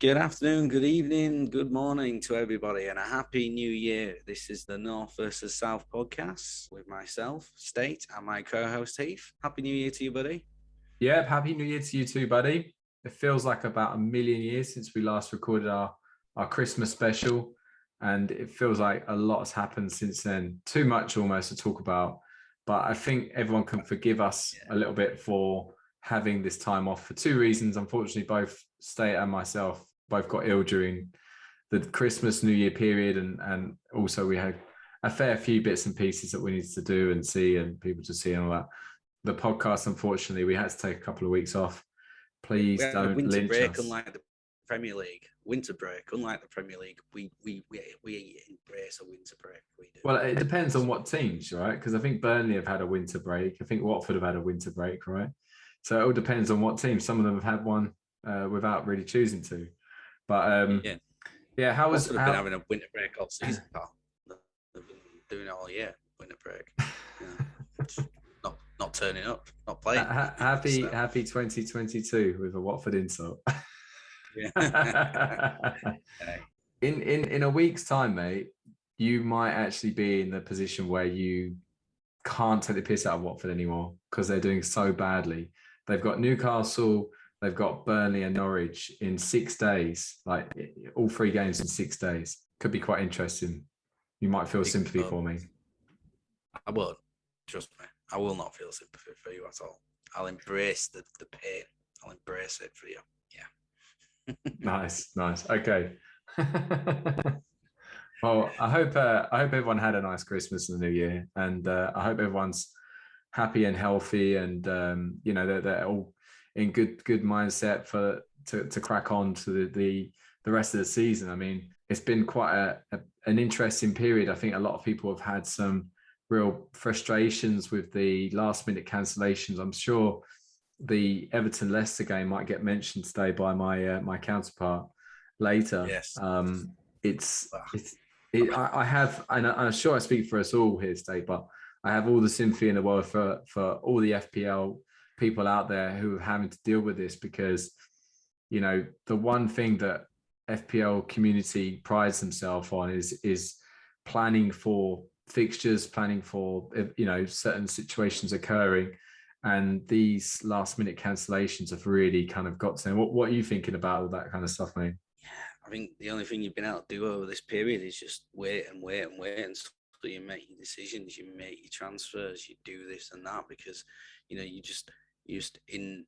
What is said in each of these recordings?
Good afternoon, good evening, good morning to everybody, and a happy new year. This is the North versus South podcast with myself, State, and my co-host Heath. Happy New Year to you, buddy. Yeah, happy New Year to you too, buddy. It feels like about a million years since we last recorded our Christmas special, and it feels like a lot has happened since then. Too much almost to talk about, but I think everyone can forgive us a little bit for having this time off for two reasons. Unfortunately, both State and myself both got ill during the Christmas, New Year period, and also we had a fair few bits and pieces that we needed to do and see and people to see and all that. The podcast, unfortunately, we had to take a couple of weeks off. Please don't winter break, us. unlike the Premier League. Winter break, unlike the Premier League, we embrace a winter break. We do. Well, it depends on what teams, right? Because I think Burnley have had a winter break. I think Watford have had a winter break, right? So it all depends on what team. Some of them have had one without really choosing to. But yeah, how was? Watford have been having a winter break all season, pal. They've been doing it all year. Winter break. Not turning up, not playing. Happy 2022 with a Watford insult. In a week's time, mate, you might actually be in the position where you can't take the piss out of Watford anymore because they're doing so badly. They've got Newcastle, they've got Burnley and Norwich in 6 days, like all 3 games in 6 days. Could be quite interesting. You might feel sympathy for me. I won't. Trust me. I will not feel sympathy for you at all. I'll embrace the pain. I'll embrace it for you. Yeah. Nice. Okay. Well, I hope everyone had a nice Christmas and the New Year, and I hope everyone's happy and healthy, and they're all in good mindset to crack on to the rest of the season. I mean, it's been quite an interesting period. I think a lot of people have had some real frustrations with the last minute cancellations. I'm sure the Everton Leicester game might get mentioned today by my counterpart later. Yes. I have, and I'm sure I speak for us all here today, but I have all the sympathy in the world for all the FPL people out there who are having to deal with this, because the one thing that FPL community prides themselves on is planning for fixtures, planning for certain situations occurring, and these last minute cancellations have really kind of got to them. What are you thinking about all that kind of stuff, mate? I think the only thing you've been able to do over this period is just wait and so you make your decisions, you make your transfers, you do this and that, because you're in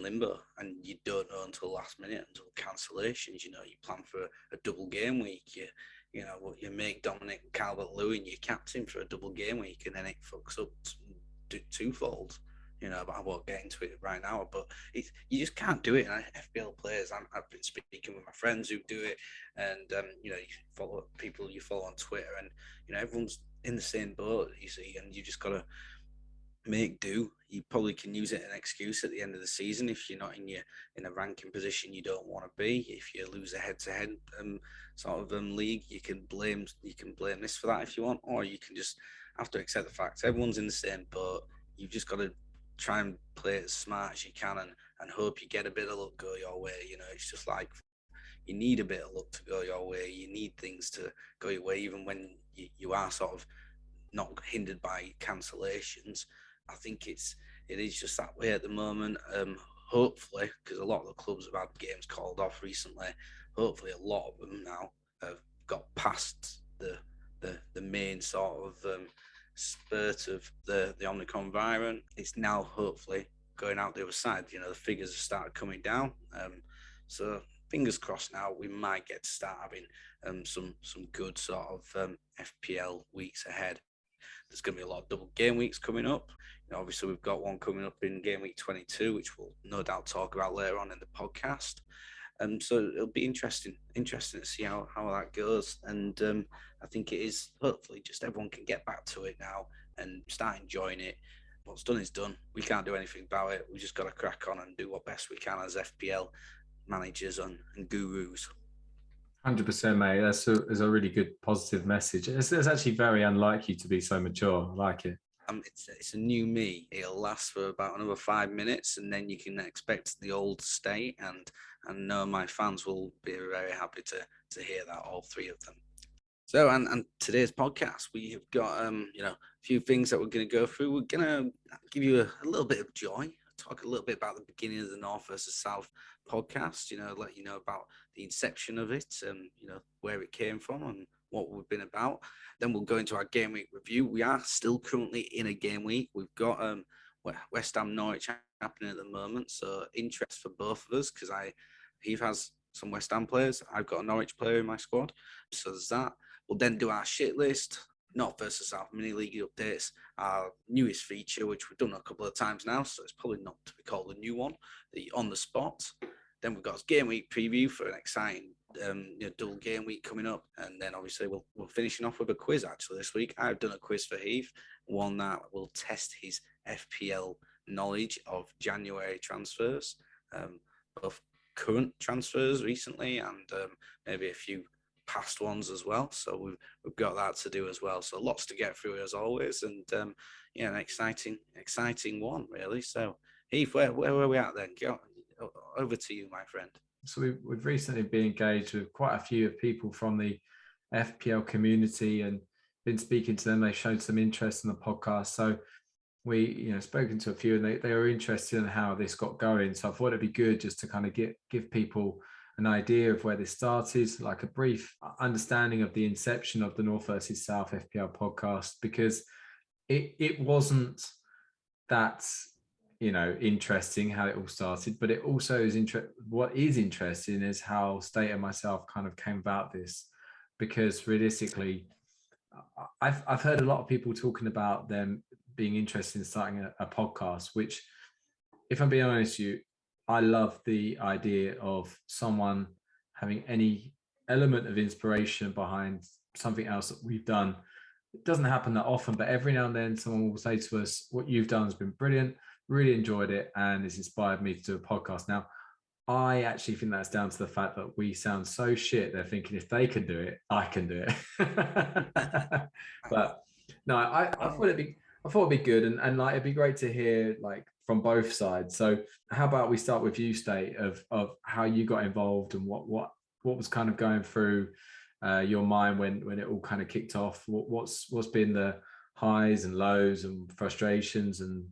limbo and you don't know until last minute, until cancellations. You plan for a double game week, you make Dominic Calvert-Lewin your captain for a double game week, and then it fucks up twofold. But I won't get into it right now. But you just can't do it. And FPL players, I've been speaking with my friends who do it, and you follow people you follow on Twitter, and everyone's in the same boat, you see, and you just gotta make do. You probably can use it as an excuse at the end of the season if you're not in a ranking position you don't want to be. If you lose a head-to-head league, you can blame this for that if you want, or you can just have to accept the fact everyone's in the same boat. You've just got to try and play it as smart as you can and hope you get a bit of luck go your way. It's just like you need a bit of luck to go your way. You need things to go your way, even when you are sort of not hindered by cancellations. I think it is just that way at the moment. Hopefully, because a lot of the clubs have had games called off recently, hopefully a lot of them now have got past the main sort of spurt of the Omicron variant. It's now hopefully going out the other side. The figures have started coming down. So fingers crossed now we might get to start having some good sort of FPL weeks ahead. There's going to be a lot of double game weeks coming up. Obviously we've got one coming up in game week 22, which we'll no doubt talk about later on in the podcast. So it'll be interesting to see how that goes. And I think it is, hopefully, just everyone can get back to it now and start enjoying it. What's done is done. We can't do anything about it. We just got to crack on and do what best we can as FPL managers and gurus. 100%, mate. That's a really good positive message. It's actually very unlike you to be so mature. I like it. It's a new me. It'll last for about another 5 minutes, and then you can expect the old state. And I know my fans will be very happy to hear that, all three of them. So, and today's podcast, we have got a few things that we're going to go through. We're going to give you a little bit of joy, talk a little bit about the beginning of the North versus South podcast. Let you know about the inception of it, and where it came from and what we've been about. Then we'll go into our game week review. We are still currently in a game week. We've got West Ham Norwich happening at the moment, so interest for both of us because Heath has some West Ham players. I've got a Norwich player in my squad, so there's that. We'll then do our shit list, North versus South mini league updates, our newest feature, which we've done a couple of times now, so it's probably not to be called a new one, the on the spot. Then we've got a game week preview for an exciting double game week coming up, and then obviously we're finishing off with a quiz actually this week. I've done a quiz for Heath, one that will test his FPL knowledge of January transfers, both current transfers recently and maybe a few past ones as well. So we've got that to do as well. So lots to get through as always, and an exciting one really. So Heath, where are we at then? Over to you, my friend. So we've recently been engaged with quite a few people from the FPL community and been speaking to them. They showed some interest in the podcast. So we, spoken to a few, and they were interested in how this got going. So I thought it'd be good just to kind of give people an idea of where this started, like a brief understanding of the inception of the North versus South FPL podcast, because it wasn't that interesting how it all started, but it also is what is interesting is how State and myself kind of came about this, because realistically I've heard a lot of people talking about them being interested in starting a podcast, which, if I'm being honest with you, I love the idea of someone having any element of inspiration behind something else that we've done. It doesn't happen that often, but every now and then someone will say to us, what you've done has been brilliant, really enjoyed it, and it's inspired me to do a podcast. Now, I actually think that's down to the fact that we sound so shit. They're thinking if they can do it, I can do it. But no, I thought it'd be good, and like it'd be great to hear like from both sides. So how about we start with you, State, of how you got involved and what was kind of going through your mind when it all kind of kicked off. What's been the highs and lows and frustrations and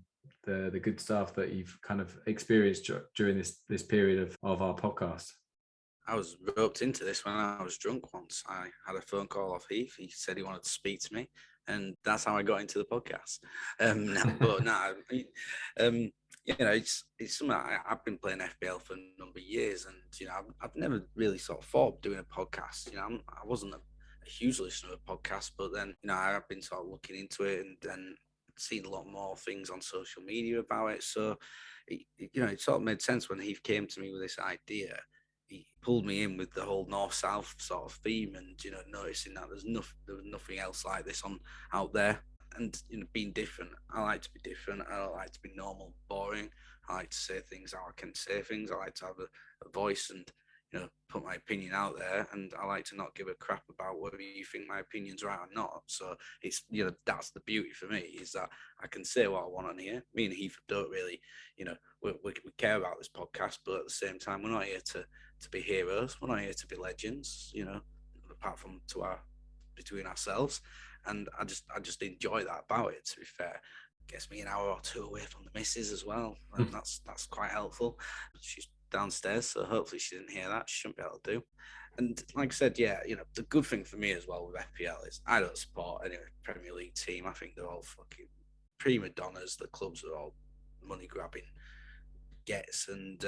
the good stuff that you've kind of experienced during this period of our podcast? I was roped into this when I was drunk once. I had a phone call off Heath. He said he wanted to speak to me, and that's how I got into the podcast. It's something I've been playing FPL for a number of years, and I've never really sort of thought of doing a podcast. I wasn't a huge listener of podcasts, but then I've been sort of looking into it and then seen a lot more things on social media about it. So it sort of made sense when Heath came to me with this idea. He pulled me in with the whole north-south sort of theme, and noticing that there was nothing else like this out there, and being different. I like to be different. I don't like to be normal, boring. I like to say things how I can say things. I like to have a voice and put my opinion out there, and I like to not give a crap about whether you think my opinion's right or not. So it's that's the beauty for me, is that I can say what I want on here. Me and Heath don't really we care about this podcast, but at the same time we're not here to be heroes. We're not here to be legends, apart from between ourselves. And I just enjoy that about it, to be fair. Gets me an hour or two away from the missus as well, and that's quite helpful. She's downstairs, so hopefully she didn't hear that. She shouldn't be able to do. And like I said, the good thing for me as well with FPL is I don't support any Premier League team. I think they're all fucking prima donnas. The clubs are all money grabbing gets, and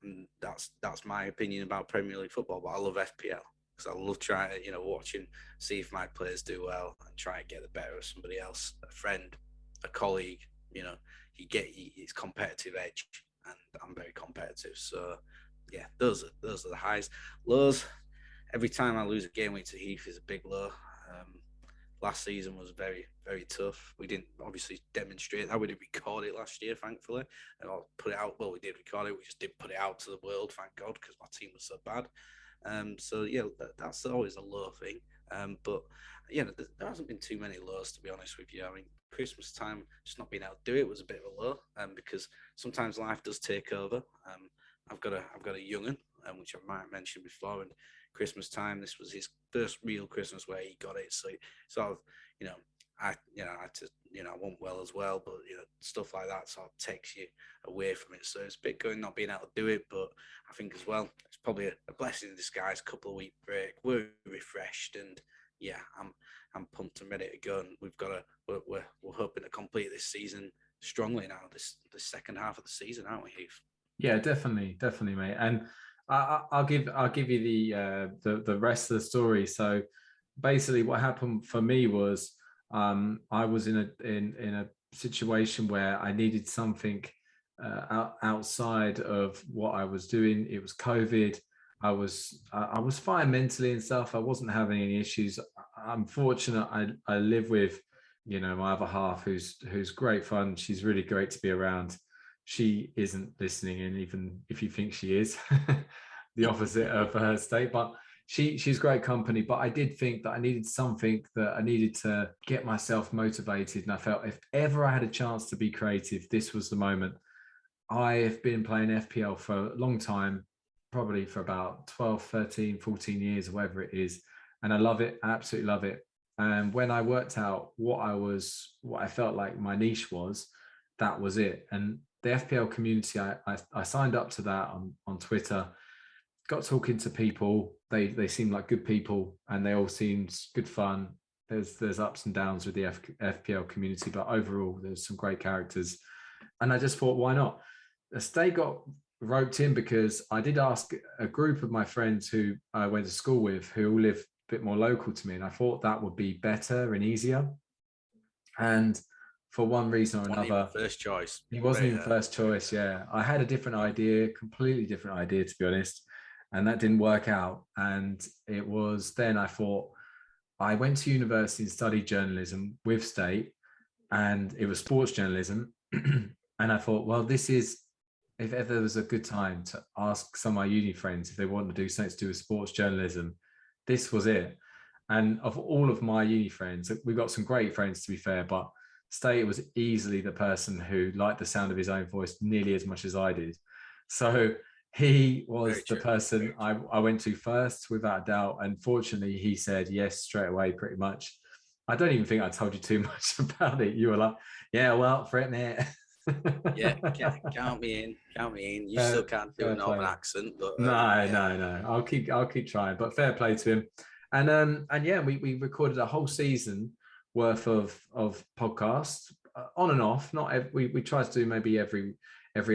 and that's my opinion about Premier League football. But I love FPL because I love trying to watching, see if my players do well and try and get the better of somebody else, a friend, a colleague. You get its competitive edge, and I'm very competitive. So yeah, those are the highs. Lows, every time I lose a game week to Heath is a big low. Last season was very, very tough. We didn't obviously demonstrate that. We didn't record it last year, thankfully. And I'll put it out. Well, we did record it. We just didn't put it out to the world, thank God, because my team was so bad. So yeah, that's always a low thing. But there hasn't been too many lows, to be honest with you. I mean, Christmas time, just not being able to do it was a bit of a low, because sometimes life does take over. I've got a young'un, which I might have mentioned before, and Christmas time, this was his first real Christmas where he got it. So sort of, you know, I had to, I wasn't well as well, but stuff like that sort of takes you away from it. So it's a bit good not being able to do it, but I think as well it's probably a blessing in disguise. Couple of week break, we're refreshed, and yeah, I'm pumped and ready to go. And we're hoping to complete this season strongly now. The second half of the season, aren't we, Heath? Yeah, definitely, mate. And I'll give you the rest of the story. So basically, what happened for me was I was in a situation where I needed something outside of what I was doing. It was COVID. I was fine mentally and stuff. I wasn't having any issues. I'm fortunate. I live with my other half, who's great fun. She's really great to be around. She isn't listening, and even if you think she is, the opposite of her state, but she's great company. But I did think that I needed something, that I needed to get myself motivated, and I felt if ever I had a chance to be creative, this was the moment. I have been playing FPL for a long time, probably for about 12, 13, 14 years, or whatever it is, and I love it. I absolutely love it. And when I worked out what I felt like my niche was, that was it. And the FPL community, I signed up to that on Twitter, got talking to people. They seemed like good people, and they all seemed good fun. There's ups and downs with the FPL community, but overall there's some great characters. And I just thought, why not? Stay got roped in because I did ask a group of my friends who I went to school with, who all live a bit more local to me, and I thought that would be better and easier. And for one reason or another, first choice. He wasn't even first choice. Yeah, I had a different idea, completely different idea, to be honest, and that didn't work out. And it was then I thought, I went to university and studied journalism with State, and it was sports journalism. And I thought, well, this is, if ever there was a good time to ask some of my uni friends if they wanted to do something to do with sports journalism, this was it. And of all of my uni friends, we've got some great friends, to be fair, but State was easily the person who liked the sound of his own voice nearly as much as I did. So he was the person I went to first, without a doubt. And fortunately, he said yes straight away, pretty much. I don't even think I told you too much about it. You were like, yeah, well, for it, mate. Yeah, count me in. You still can't do a northern accent, but no. I'll keep trying. But fair play to him. And yeah, we recorded a whole season worth of podcasts, on and off. We tried to do maybe every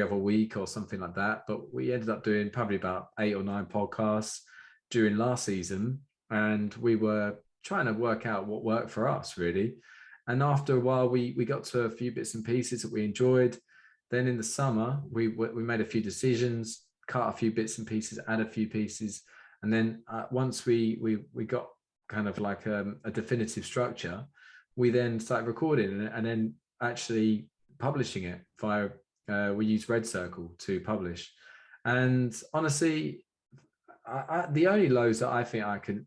other week or something like that, but we ended up doing probably about 8 or 9 podcasts during last season, and we were trying to work out what worked for us, really. And after a while, we got to a few bits and pieces that we enjoyed. Then in the summer, we made a few decisions, cut a few bits and pieces, add a few pieces. And then once we got kind of like a definitive structure, we then started recording and then actually publishing it via, we use Red Circle to publish. And honestly, the only lows that I think I can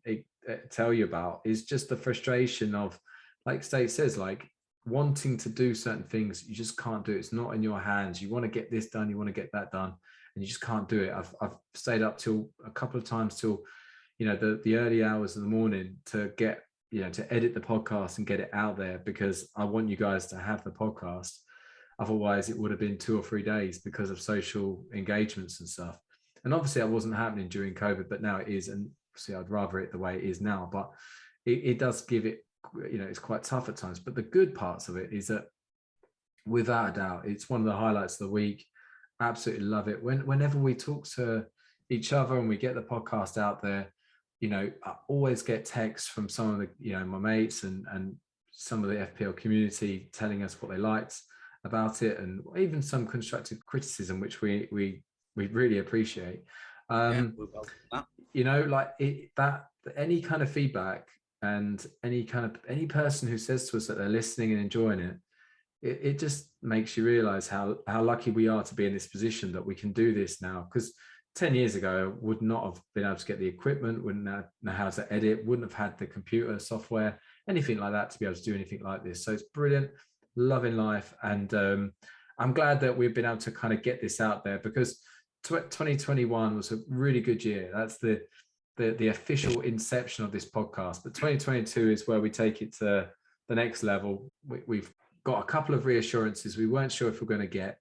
tell you about is just the frustration of, like State says, like wanting to do certain things, you just can't do it. It's not in your hands. You want to get this done, you want to get that done, and you just can't do it. I've stayed up till a couple of times till, the early hours of the morning to get, to edit the podcast and get it out there, because I want you guys to have the podcast. Otherwise, it would have been 2 or 3 days because of social engagements and stuff. And obviously, that wasn't happening during COVID, but now it is. And obviously, I'd rather it the way it is now. But it does give it, it's quite tough at times. But the good parts of it is that, without a doubt, it's one of the highlights of the week. Absolutely love it. Whenever we talk to each other and we get the podcast out there, I always get texts from some of the, my mates and some of the FPL community telling us what they liked about it, and even some constructive criticism, which we really appreciate. Like that any kind of feedback, and any person who says to us that they're listening and enjoying it, it just makes you realize how lucky we are to be in this position, that we can do this now. Because 10 years ago, would not have been able to get the equipment, wouldn't know how to edit, wouldn't have had the computer software, anything like that, to be able to do anything like this. So it's brilliant. loving life. And I'm glad that we've been able to kind of get this out there, because 2021 was a really good year. That's the official inception of this podcast. But 2022 is where we take it to the next level. We've got a couple of reassurances we weren't sure if we're going to get,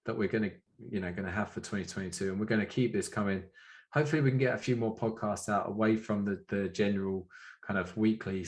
that we're going to have for 2022, and we're going to keep this coming. Hopefully we can get a few more podcasts out away from the general kind of weekly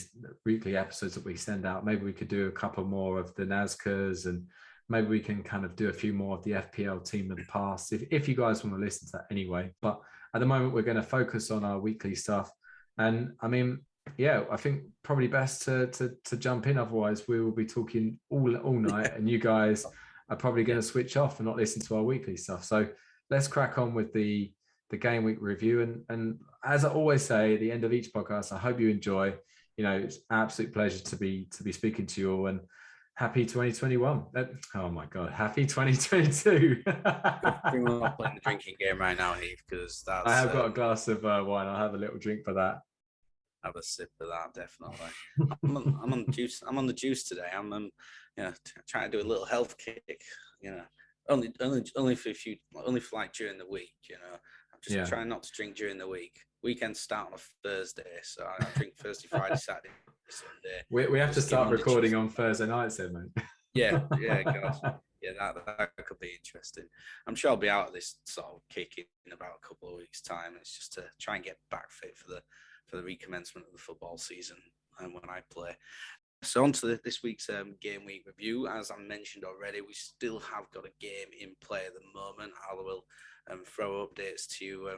episodes that we send out. Maybe we could do a couple more of the NASCARs, and maybe we can kind of do a few more of the FPL team of the past, if you guys want to listen to that anyway. But at the moment, we're going to focus on our weekly stuff. And I mean, yeah, I think probably best to jump in. Otherwise, we will be talking all night, and you guys are probably going to switch off and not listen to our weekly stuff. So let's crack on with the game week review. And as I always say at the end of each podcast, I hope you enjoy. It's an absolute pleasure to be speaking to you all, and happy 2021. Oh my God, happy 2022. We're not playing the drinking game right now, Heath, because that's. I have got a glass of wine. I'll have a little drink for that. Have a sip of that, definitely. I'm on juice. I'm on the juice today. I'm trying to do a little health kick. Only for like during the week. I'm just trying not to drink during the week. Weekends start on a Thursday, so I drink Thursday, Friday, Saturday, Sunday. We have to start recording on Thursday nights then, mate. Yeah, God. Yeah, that could be interesting. I'm sure I'll be out of this sort of kick in about a couple of weeks' time. It's just to try and get back fit for the recommencement of the football season and when I play. So on to this week's game week review. As I mentioned already, we still have got a game in play at the moment. I will throw updates to you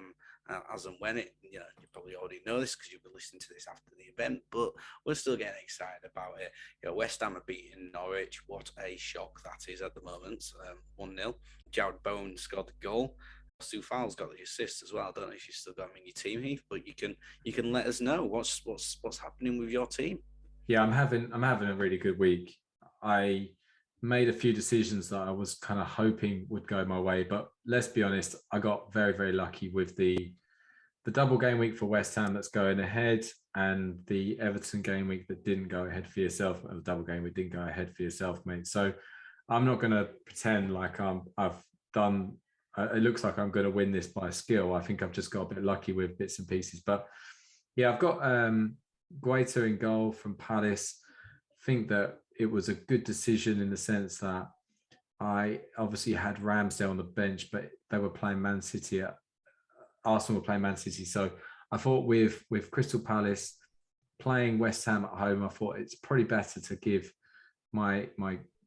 as and when it. You probably already know this because you'll be listening to this after the event, but we're still getting excited about it. West Ham are beating Norwich. What a shock that is at the moment. 1-0. Jared Bowen scored the goal. Soufal's got the assist as well. I don't know if you've still got him in your team, Heath, but you can let us know what's happening with your team. Yeah, I'm having a really good week. I made a few decisions that I was kind of hoping would go my way, but let's be honest, I got very, very lucky with the double game week for West Ham that's going ahead, and the Everton game week that didn't go ahead for yourself. The double game week didn't go ahead for yourself, mate. So I'm not going to pretend like I've done. It looks like I'm going to win this by skill. I think I've just got a bit lucky with bits and pieces. But yeah, I've got Guaita in goal from Palace. I think that it was a good decision in the sense that I obviously had Ramsdale on the bench, but they were playing Man City. Arsenal were playing Man City. So I thought with Crystal Palace playing West Ham at home, I thought it's probably better to give my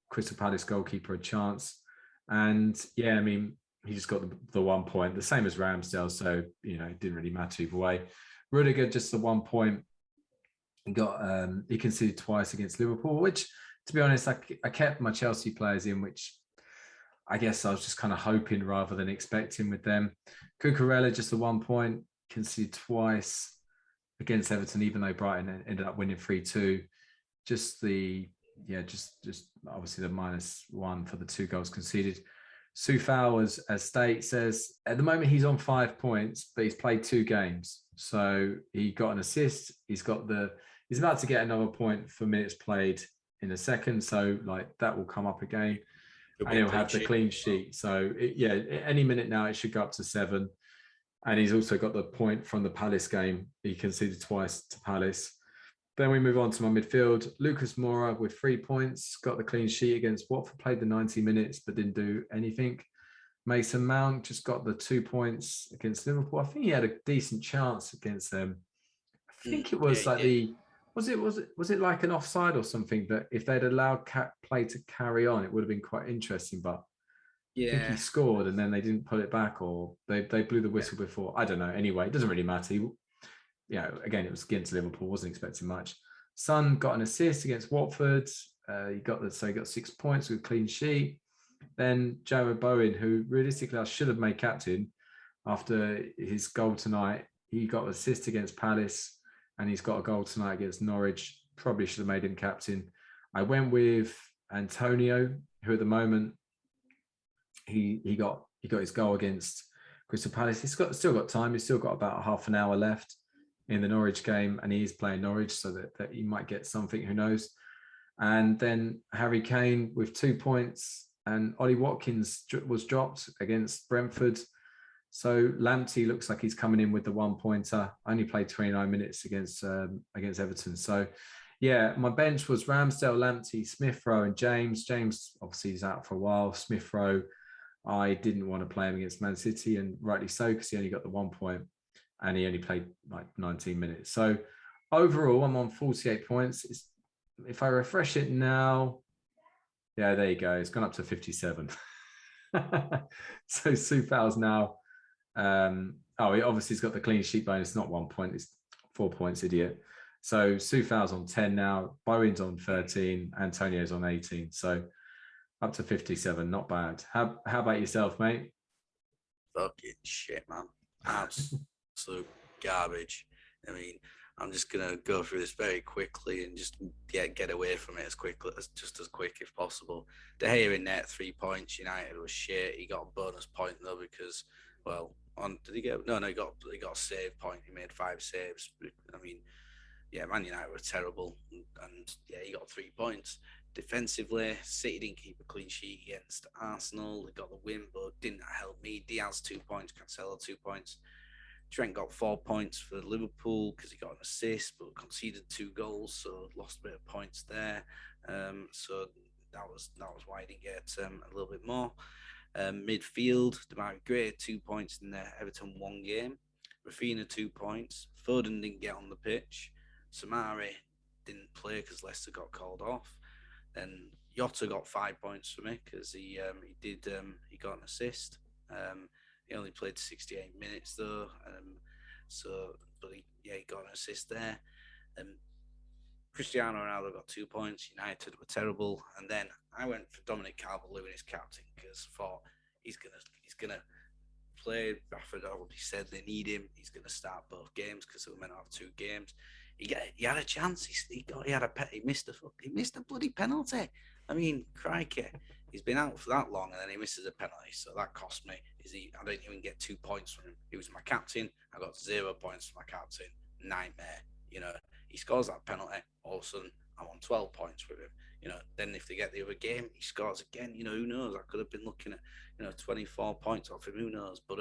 Crystal Palace goalkeeper a chance. And yeah, I mean, he just got the 1 point, the same as Ramsdale. So, it didn't really matter either way. Rudiger, just the 1 point. He conceded twice against Liverpool, which, to be honest, I kept my Chelsea players in, which I guess I was just kind of hoping rather than expecting with them. Cucurella, just the 1 point, conceded twice against Everton, even though Brighton ended up winning 3-2. Just obviously the -1 for the 2 goals conceded. Soufal, as State says, at the moment he's on 5 points, but he's played 2 games. So he got an assist. He's about to get another point for minutes played in a second. So that will come up again. And he'll have the clean sheet. So any minute now it should go up to 7. And he's also got the point from the Palace game. He conceded twice to Palace. Then we move on to my midfield. Lucas Moura with 3 points, got the clean sheet against Watford, played the 90 minutes, but didn't do anything. Mason Mount just got the 2 points against Liverpool. I think he had a decent chance against them. I think it was was it like an offside or something that if they'd allowed play to carry on, it would have been quite interesting. But I think he scored and then they didn't put it back, or they blew the whistle before. I don't know. Anyway, it doesn't really matter. Again, it was against Liverpool. Wasn't expecting much. Son got an assist against Watford. He got 6 points with a clean sheet. Then Jared Bowen, who realistically I should have made captain after his goal tonight. He got an assist against Palace, and he's got a goal tonight against Norwich. Probably should have made him captain. I went with Antonio, who at the moment he got his goal against Crystal Palace. He's still got time. He's still got about half an hour left in the Norwich game, and he is playing Norwich, so that he might get something. Who knows? And then Harry Kane with 2 points, and Ollie Watkins was dropped against Brentford. So Lamptey looks like he's coming in with the 1-pointer. Only played 29 minutes against Everton. So yeah, my bench was Ramsdale, Lamptey, Smith Rowe, and James. James obviously is out for a while. Smith Rowe, I didn't want to play him against Man City, and rightly so, because he only got the 1 point and he only played like 19 minutes. So overall, I'm on 48 points. If I refresh it now, yeah, there you go. It's gone up to 57. So Soufal's now. He obviously has got the clean sheet bonus, not 1 point. It's 4 points, idiot. So Soufal's on 10 now. Bowen's on 13. Antonio's on 18. So up to 57. Not bad. How about yourself, mate? Fucking shit, man. Absolute garbage. I mean, I'm just gonna go through this very quickly and just get away from it as quick if possible. De Gea in net, 3 points. United was shit. He got a bonus point though because, well, did he get? No, he got a save point. He made 5 saves. I mean, yeah, Man United were terrible, and yeah, he got 3 points. Defensively, City didn't keep a clean sheet against Arsenal. They got the win, but didn't help me. Diaz 2 points, Cancelo 2 points. Trent got 4 points for Liverpool because he got an assist, but conceded 2 goals, so lost a bit of points there. So that was why he didn't get a little bit more. Midfield, Demarai Gray 2 points in the Everton 1 game. Rafinha 2 points. Foden didn't get on the pitch. Samari didn't play because Leicester got called off. Then Jota got 5 points for me because he got an assist. He only played 68 minutes though, but he got an assist there. Cristiano Ronaldo got 2 points. United were terrible, and then I went for Dominic Calvert-Lewin as captain because I thought he's gonna play. Bradford already said they need him. He's gonna start both games because they were meant to have 2 games. He had a chance. He missed a bloody penalty. I mean, crikey. He's been out for that long and then he misses a penalty. So that cost me. I didn't even get 2 points from him. He was my captain. I got 0 points from my captain. Nightmare. He scores that penalty. All of a sudden, I'm on 12 points with him. Then if they get the other game, he scores again. Who knows? I could have been looking at, 24 points off him. Who knows? But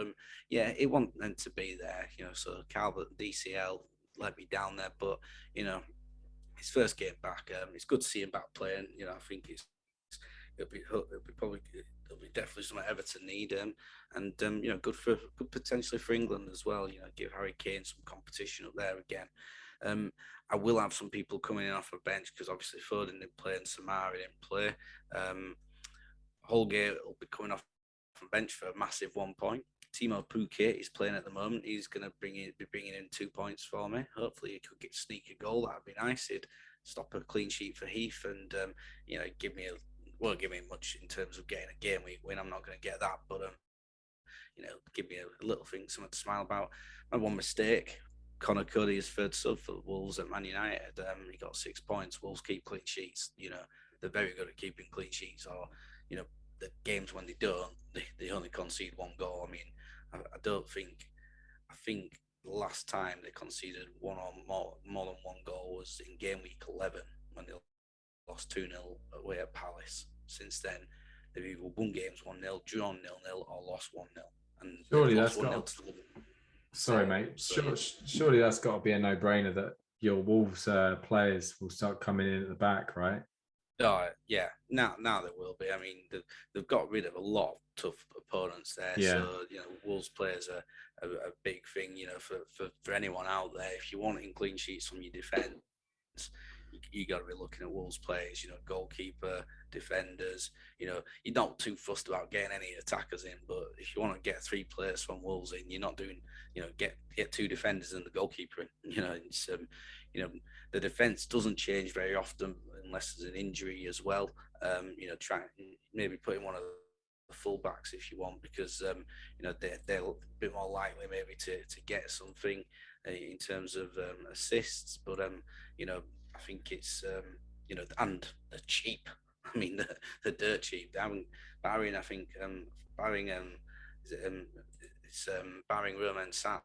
it wasn't meant to be there. So Calvert and DCL let me down there. But his first game back, it's good to see him back playing. I think it'll be definitely something Everton need, and good potentially for England as well. Give Harry Kane some competition up there again. I will have some people coming in off a bench because obviously Foden didn't play and Samari didn't play. Holgate will be coming off from bench for a massive 1 point. Timo Pukki is playing at the moment. He's going to be bringing in 2 points for me. Hopefully, he could sneak a goal. That'd be nice. It'd stop a clean sheet for Heath, and give me much in terms of getting a game week win. I'm not going to get that, but give me a little thing, something to smile about. My one mistake. Connor Cody is third sub for Wolves at Man United. He got 6 points. Wolves keep clean sheets. They're very good at keeping clean sheets. Or the games when they don't, they only concede 1 goal. I mean, I think the last time they conceded one or more than 1 goal was in game week 11 when they lost 2-0 away at Palace. Since then, they've either won games 1-0, drawn 0-0, or lost 1-0. And surely that's got. Sorry, mate. Surely that's got to be a no-brainer that your Wolves players will start coming in at the back, right? Yeah. Now there will be. I mean, they've got rid of a lot of tough opponents there. Yeah. So Wolves players are a big thing. For anyone out there, if you're wanting clean sheets from your defence, you got to be looking at Wolves players. Goalkeeper, defenders. You're not too fussed about getting any attackers in, but if you want to get 3 players from Wolves in, you're not doing. Get 2 defenders and the goalkeeper in. It's the defence doesn't change very often unless there's an injury as well. Try maybe put in one of the fullbacks if you want, because they're a bit more likely maybe to get something in terms of assists. But I think it's and they're cheap. I mean, they're dirt cheap. Barring Roman Sass.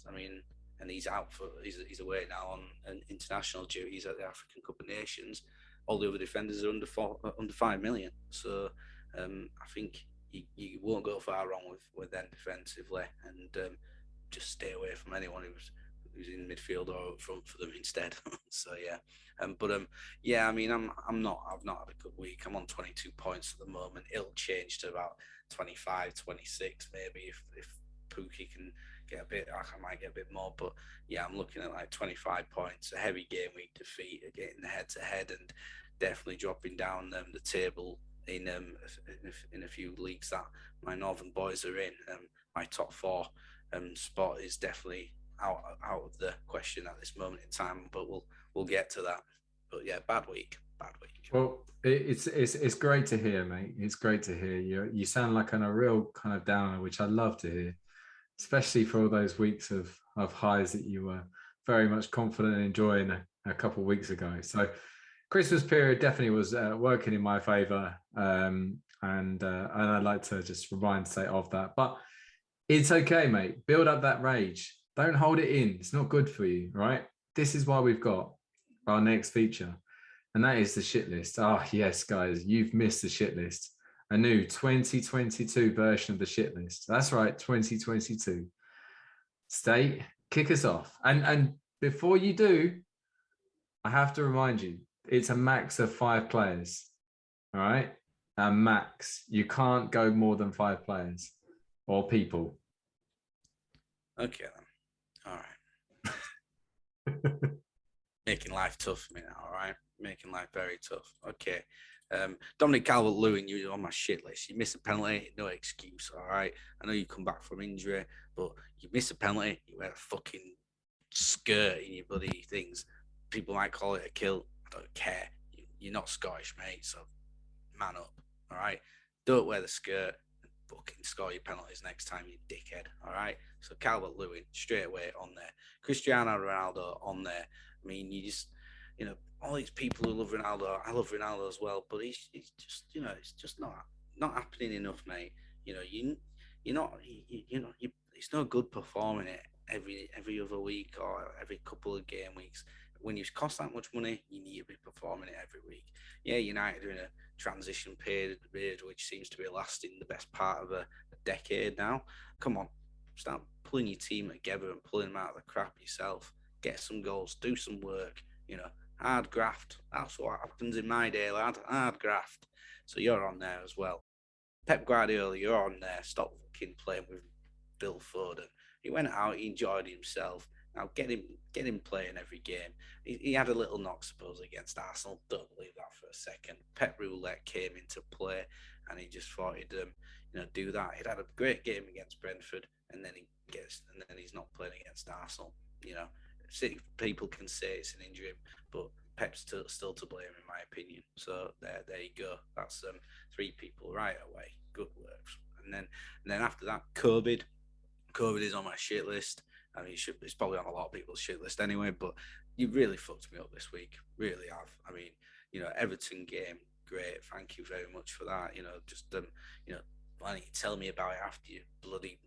I mean, and he's out he's away now on an international duties at the African Cup of Nations. all the other defenders are under 5 million. So I think you won't go far wrong with them defensively, and just stay away from anyone who's in midfield or up front for them instead. So yeah, yeah. I mean, I've not had a good week. I'm on 22 points at the moment. It'll change to about 25, 26 maybe if Pookie can get a bit. I might get a bit more, but yeah, I'm looking at like 25 points. A heavy game week defeat, getting the head to head, and definitely dropping down the table in a few leagues that my Northern boys are in. My top four spot is definitely out of the question at this moment in time, but we'll get to that. But yeah, bad week. Well, it's great to hear, mate. It's great to hear. You sound like a real kind of downer, which I love to hear, especially for all those weeks of highs that you were very much confident and enjoying a couple of weeks ago. So Christmas period definitely was working in my favor, and I'd like to just remind State of that. But it's okay, mate. Build up that rage. Don't hold it in. It's not good for you, right? This is why we've got our next feature, and that is the shit list. Oh, yes, guys, you've missed the shit list. A new 2022 version of the shit list. That's right, 2022. State, kick us off. And before you do, I have to remind you, it's a max of 5 players. All right? A max. You can't go more than 5 players or people. Okay, then. All right. Making life tough for me now, all right? Making life very tough. Okay. Dominic Calvert-Lewin, you're on my shit list. You miss a penalty, no excuse, all right? I know you come back from injury, but you miss a penalty, you wear a fucking skirt in your bloody things. People might call it a kill. I don't care. You're not Scottish, mate, so man up, all right? Don't wear the skirt and fucking score your penalties next time, you dickhead, all right? So Calvert-Lewin, straight away on there. Cristiano Ronaldo on there. I mean, you just, all these people who love Ronaldo, I love Ronaldo as well, but he's just, it's just not happening enough, mate. You're not, it's no good performing it every other week or every couple of game weeks. When you cost that much money, you need to be performing it every week. Yeah, United are in a transition period which seems to be lasting the best part of a decade now. Come on, start pulling your team together and pulling them out of the crap yourself. Get some goals, do some work, hard graft. That's what happens in my day, lad. Hard graft. So you're on there as well. Pep Guardiola, you're on there. Stop fucking playing with Phil Foden. He went out, he enjoyed himself. Now get him playing every game. He had a little knock, suppose, against Arsenal. Don't believe that for a second. Pep Roulette came into play, and he just thought he'd do that. He'd had a great game against Brentford, and then he's not playing against Arsenal. People can say it's an injury, but Pep's still to blame in my opinion. So there you go. That's 3 people right away. Good work. And then after that, COVID is on my shit list. I mean, it's probably on a lot of people's shit list anyway, but you really fucked me up this week. Really have. I mean, Everton game, great. Thank you very much for that. Why don't you tell me about it after you bloody,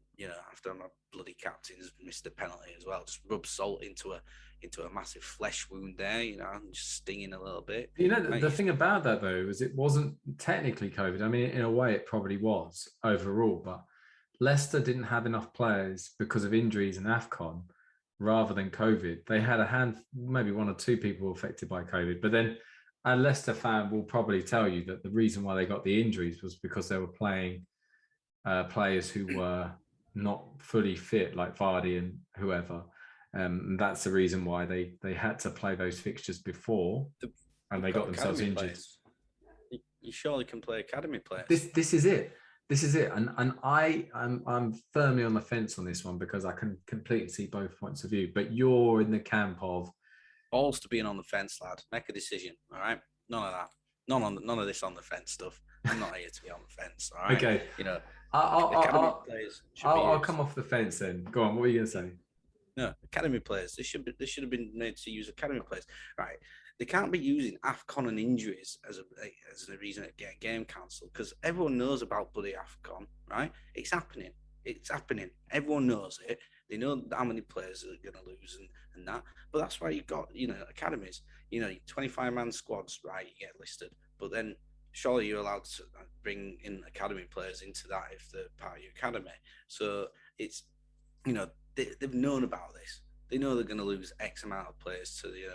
after my bloody captain's missed a penalty as well? Just rub salt into a massive flesh wound there, and just stinging a little bit. The thing about that though is it wasn't technically COVID. I mean, in a way, it probably was overall, but Leicester didn't have enough players because of injuries in AFCON rather than COVID. They had maybe 1 or 2 people affected by COVID. But then a Leicester fan will probably tell you that the reason why they got the injuries was because they were playing players who were not fully fit, like Vardy and whoever. And that's the reason why they had to play those fixtures before, and they got themselves injured. You surely can play academy players. This is it. This is it, and I'm firmly on the fence on this one because I can completely see both points of view. But you're in the camp of balls to being on the fence, lad. Make a decision, all right? None of that. None of this on the fence stuff. I'm not here to be on the fence, all right? Okay. I'll come off the fence then. Go on. What were you going to say? No, academy players. They should have been made to use academy players, right? They can't be using AFCON and injuries as a reason to get a game cancelled because everyone knows about bloody AFCON, right? It's happening. Everyone knows it. They know how many players are going to lose and that. But that's why you've got, academies. 25-man squads, right? You get listed. But then surely you're allowed to bring in academy players into that if they're part of your academy. So it's, they've known about this. They know they're going to lose X amount of players to the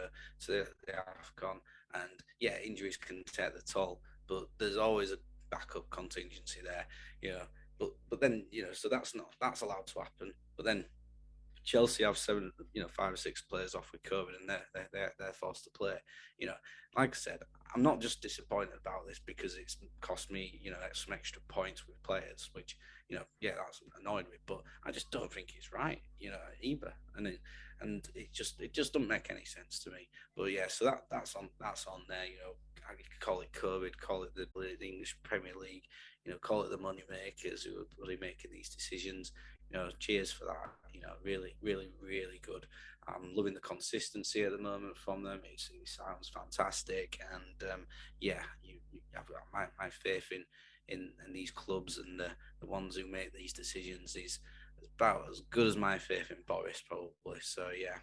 AFCON. And yeah, injuries can take the toll, but there's always a backup contingency there, But then, so that's allowed to happen. But then Chelsea have 5 or 6 players off with COVID, and they're forced to play. Like I said, I'm not just disappointed about this because it's cost me, some extra points with players, which, that's annoyed me. But I just don't think it's right, either. And it just doesn't make any sense to me. But yeah, so that's on there. I could call it COVID, call it the English Premier League, call it the money makers who are really making these decisions. Cheers for that. Really, really, really good. I'm loving the consistency at the moment from them. It sounds fantastic, and you have my faith in these clubs and the ones who make these decisions is about as good as my faith in Boris, probably. So yeah,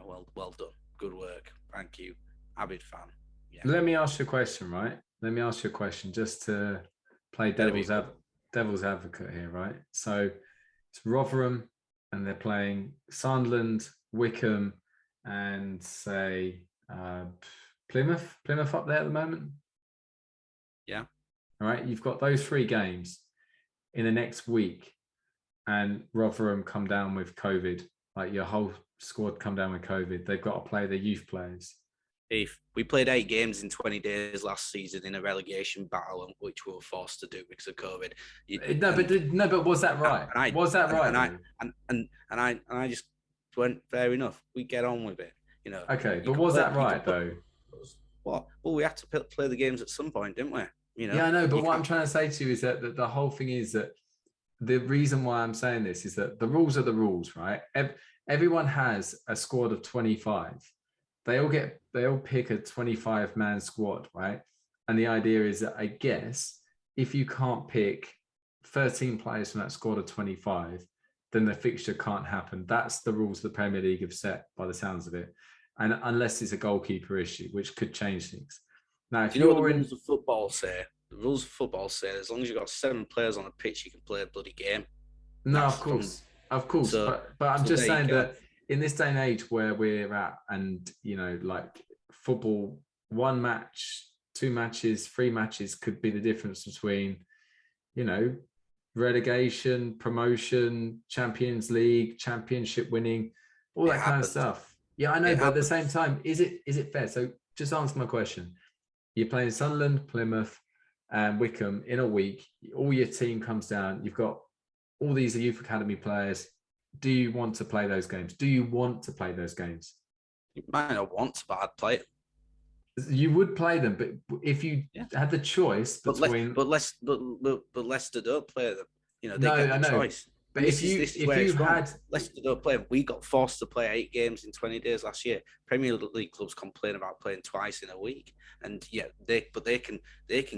well done, good work. Thank you, avid fan. Yeah. Let me ask you a question, right? Let me ask you a question just to play devil's advocate here, right? So it's Rotherham, and they're playing Sunderland, Wickham, and say Plymouth up there at the moment. Yeah. All right. You've got those 3 games in the next week, and Rotherham come down with COVID. Like your whole squad come down with COVID. They've got to play their youth players. If we played 8 games in 20 days last season in a relegation battle, which we were forced to do because of COVID. But was that right? Was that right? And I just went, fair enough. We get on with it, Okay, but was that right though? What? Well, we had to play the games at some point, didn't we? Yeah, I know. But what I'm trying to say to you is that the whole thing is that the reason why I'm saying this is that the rules are the rules, right? Everyone has a squad of 25. They all pick a 25-man squad, right? And the idea is that I guess if you can't pick 13 players from that squad of 25, then the fixture can't happen. That's the rules the Premier League have set by the sounds of it. And unless it's a goalkeeper issue, which could change things. Now, if you know what the rules of football say? The rules of football say as long as you've got 7 players on the pitch, you can play a bloody game. No, of course. So, but I'm just saying that in this day and age where we're at, and like football, 1 match, 2 matches, 3 matches could be the difference between, relegation, promotion, Champions League, championship winning, all that kind of stuff. Yeah, I know, but at the same time, is it fair? So just answer my question. You're playing Sunderland, Plymouth, and Wickham in a week. All your team comes down. You've got all these youth academy players. Do you want to play those games? You might not want to, but I'd play it. You would play them, but if you had the choice between, but Leicester don't play them. They get the choice. But if you had Leicester don't play them, we got forced to play 8 games in 20 days last year. Premier League clubs complain about playing twice in a week, and they can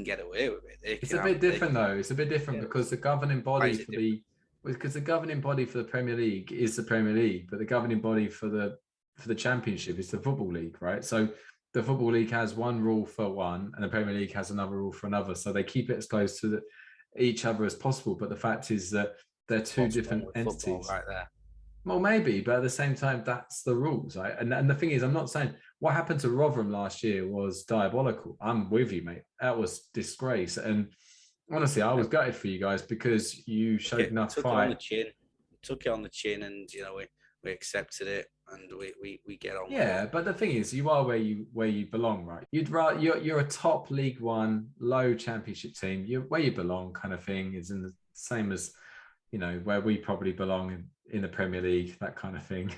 get away with it. It's a bit different though. It's a bit different because the governing body for the Premier League is the Premier League, but the governing body for the Championship is the Football League, right? So the Football League has one rule for one, and the Premier League has another rule for another. So they keep it as close to each other as possible. But the fact is that they're 2 different entities. Right there. Well, maybe, but at the same time, that's the rules, right? And the thing is, I'm not saying what happened to Rotherham last year was diabolical. I'm with you, mate. That was disgrace. And honestly, I was gutted for you guys because you showed enough fight. Took it on the chin, and we accepted it, and we get on. Yeah, but the thing is, you are where you belong, right? You're a top League One, low Championship team. You're where you belong, kind of thing. Is in the same as where we probably belong in the Premier League, that kind of thing.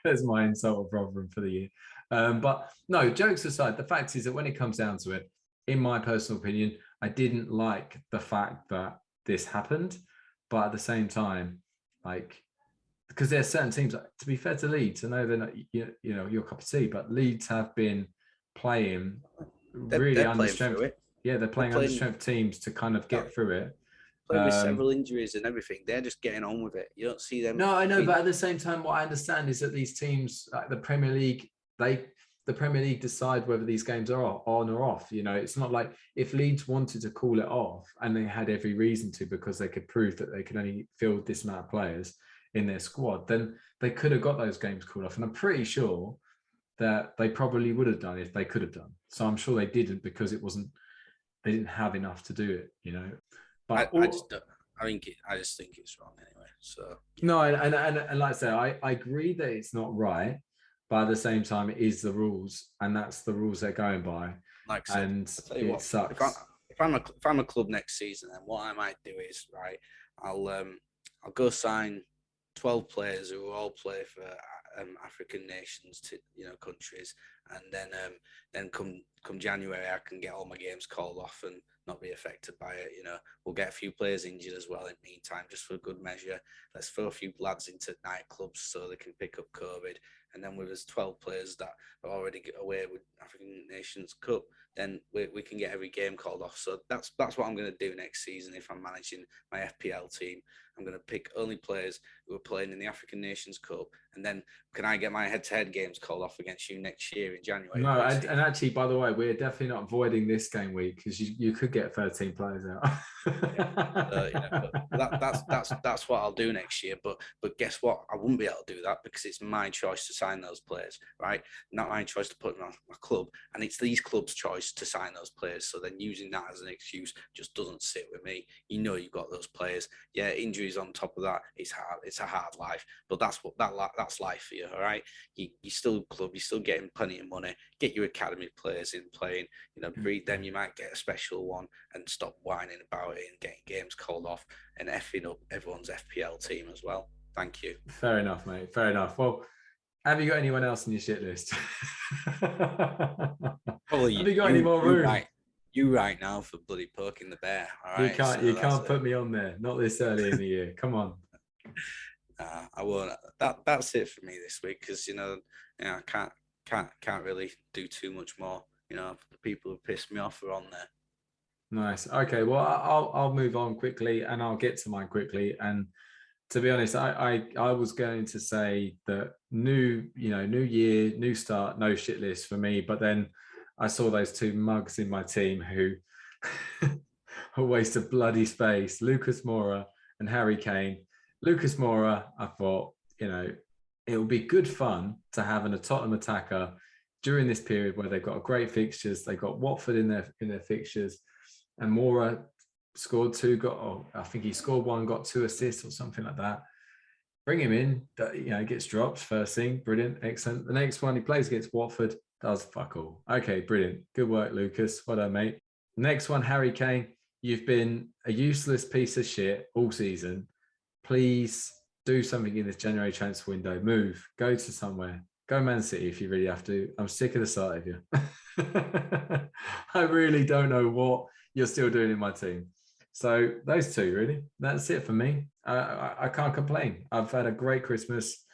There's my insult of Rotherham for the year. But no, jokes aside, the fact is that when it comes down to it, in my personal opinion, I didn't like the fact that this happened. But at the same time, because there's certain teams, to be fair to Leeds, I know they're not, your cup of tea, but Leeds have been playing really under strength. Yeah, they're playing under strength teams to kind of get through it. play with several injuries and everything. They're just getting on with it. You don't see them. No, I know, but at the same time, what I understand is that these teams, like the Premier League, the Premier League decide whether these games are on or off. You know, it's not like if Leeds wanted to call it off and they had every reason to because they could prove that they could only field this amount of players in their squad, then they could have got those games called off. And I'm pretty sure that they probably would have done if they could have done. So I'm sure they didn't because they didn't have enough to do it, you know. But I just think it's wrong anyway. So no, and like I say, I agree that it's not right, but at the same time, it is the rules, and that's the rules they're going by. Like I said, and it sucks. If I'm a club next season, then what I might do is I'll go sign 12 players who all play for African nations, to countries, and then come January, I can get all my games called off and not be affected by it. We'll get a few players injured as well in the meantime, just for good measure. Let's throw a few lads into nightclubs so they can pick up COVID. And then with us 12 players that are already away with African Nations Cup, then we can get every game called off. So that's what I'm going to do next season if I'm managing my FPL team. I'm going to pick only players who are playing in the African Nations Cup. And then can I get my head-to-head games called off against you next year in January? No, and actually, by the way, we're definitely not avoiding this game week because you could get 13 players out. That's what I'll do next year. But guess what? I wouldn't be able to do that because it's my choice to sign those players, right? Not my choice to put them on my club, and it's these clubs' choice to sign those players. So then using that as an excuse just doesn't sit with me. You've got those players. Yeah, injuries on top of that. It's hard. It's a hard life, but that's life for you, all right? You still club. You're still getting plenty of money. Get your academy players in playing. Breed them. You might get a special one and stop whining about it and getting games called off and effing up everyone's FPL team as well. Thank you. Fair enough, mate. Fair enough. Well, have you got anyone else in your shit list? Probably. Have you got any more room? You right now for bloody poking the bear. All right. You can't put me on there. Not this early in the year. Come on. I won't. That's it for me this week because I can't really do too much more. The people who pissed me off are on there. Nice. Okay. Well, I'll move on quickly and I'll get to mine quickly. And to be honest, I was going to say that new year, new start, no shit list for me. But then I saw those two mugs in my team who a waste of bloody space, Lucas Moura and Harry Kane. Lucas Moura, I thought, it would be good fun to have a Tottenham attacker during this period where they've got great fixtures. They've got Watford in their fixtures, and Moura scored two. I think he scored one, got 2 assists or something like that. Bring him in. Gets dropped first thing. Brilliant, excellent. The next one he plays against Watford, does fuck all. Okay, brilliant. Good work, Lucas. Well done, mate. Next one, Harry Kane. You've been a useless piece of shit all season. Please do something in this January transfer window. Move. Go to somewhere. Go Man City if you really have to. I'm sick of the sight of you. I really don't know what you're still doing in my team. So those two, really. That's it for me. I can't complain. I've had a great Christmas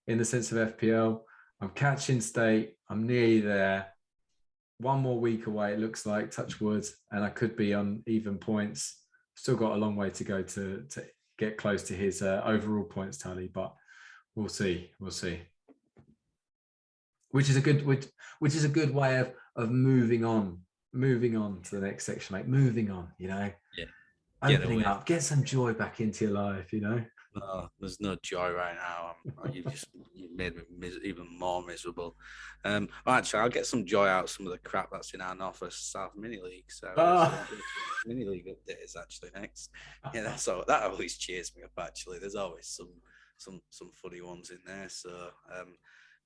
in the sense of FPL. I'm catching state. I'm nearly there. One more week away, it looks like, touch wood, and I could be on even points. Still got a long way to go to get close to his overall points tally, but we'll see. Which is a good way of moving on to the next section, mate. Moving on, Yeah. Opening up, get some joy back into your life, No, there's no joy right now. You made me even more miserable. Actually, I'll get some joy out of some of the crap that's in our North versus South mini league. So mini league update is actually next. Yeah, that always cheers me up. Actually, there's always some funny ones in there. So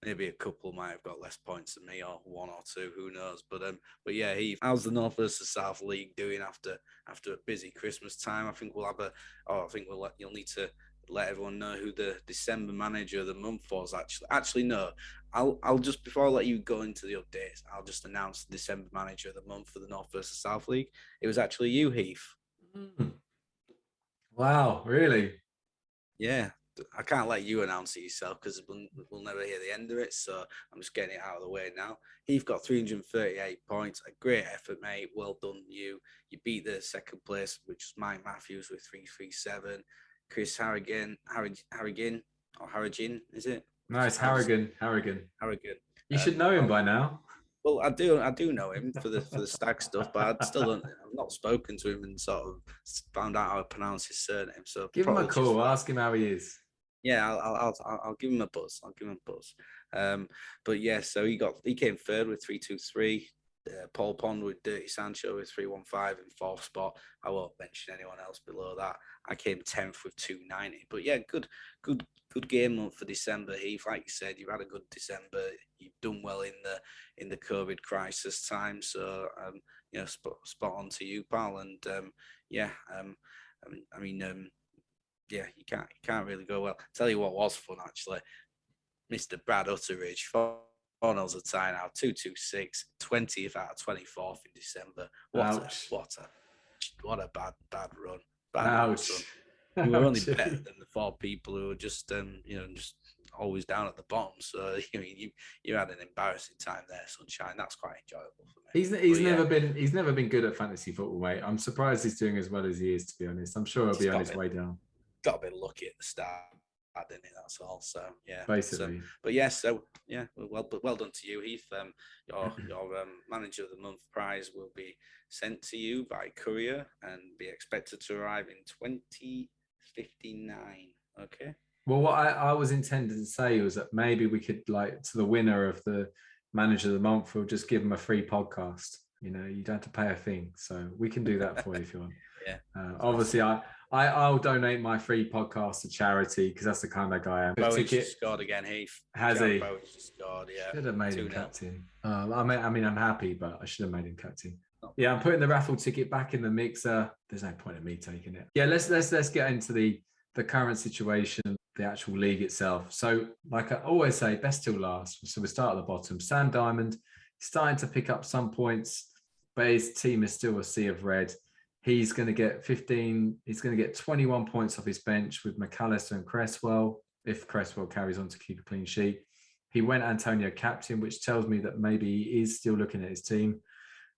maybe a couple might have got less points than me, or 1 or 2, who knows? But yeah, Heath, how's the North versus South League doing after a busy Christmas time? I think you'll need to let everyone know who the December manager of the month was. Actually, no. I'll just, before I let you go into the updates, I'll just announce the December manager of the month for the North versus South League. It was actually you, Heath. Wow, really? Yeah. I can't let you announce it yourself because we'll never hear the end of it. So I'm just getting it out of the way now. Heath got 338 points. A great effort, mate. Well done, you. You beat the second place, which was Mike Matthews with 337. Chris Harrigan, or Harrigan, is it? No, it's Harrigan. Harrigan. You should know him by now. Well, I do know him for the stag stuff, but I've not spoken to him and sort of found out how to pronounce his surname. So give him a call. Ask him how he is. Yeah, I'll give him a buzz. But yeah, so he came third with 323. Paul Pond with Dirty Sancho with 315 in fourth spot. I won't mention anyone else below that. I came 10th with 290. But yeah, good game month for December, Heath. Like you said, you've had a good December. You've done well in the COVID crisis time. So spot on to you, pal. And yeah, you can't really go well. Tell you what was fun actually, Mr. Brad Utteridge. 4-0's a tie now, 226, 20th out of 24th in December. What a bad run. Ouch. You were only better than the 4 people who were just just always down at the bottom. So you had an embarrassing time there, Sunshine. That's quite enjoyable for me. He's never been good at fantasy football, mate. I'm surprised he's doing as well as he is, to be honest. I'm sure he'll be on his way down. Got a bit lucky at the start, didn't he? That's all. So yeah, basically. Well done to you, Heath. Your manager of the month prize will be sent to you by courier and be expected to arrive in 2059. Okay. Well, what I was intending to say was that maybe we could, like, to the winner of the manager of the month, we'll just give them a free podcast. You don't have to pay a thing, so we can do that for you if you want. Yeah. Obviously, I'll donate my free podcast to charity because that's the kind of guy I am. Bowen's just scored again, Heath. Has he? Bowen's just scored, yeah. Should have made him captain. I mean, I'm happy, but I should have made him captain. Yeah, I'm putting the raffle ticket back in the mixer. There's no point in me taking it. Yeah, let's get into the current situation, the actual league itself. So, like I always say, best till last. So we start at the bottom. Sam Diamond starting to pick up some points, but his team is still a sea of red. He's going to get 15. He's going to get 21 points off his bench with McAllister and Cresswell, if Cresswell carries on to keep a clean sheet. He went Antonio captain, which tells me that maybe he is still looking at his team.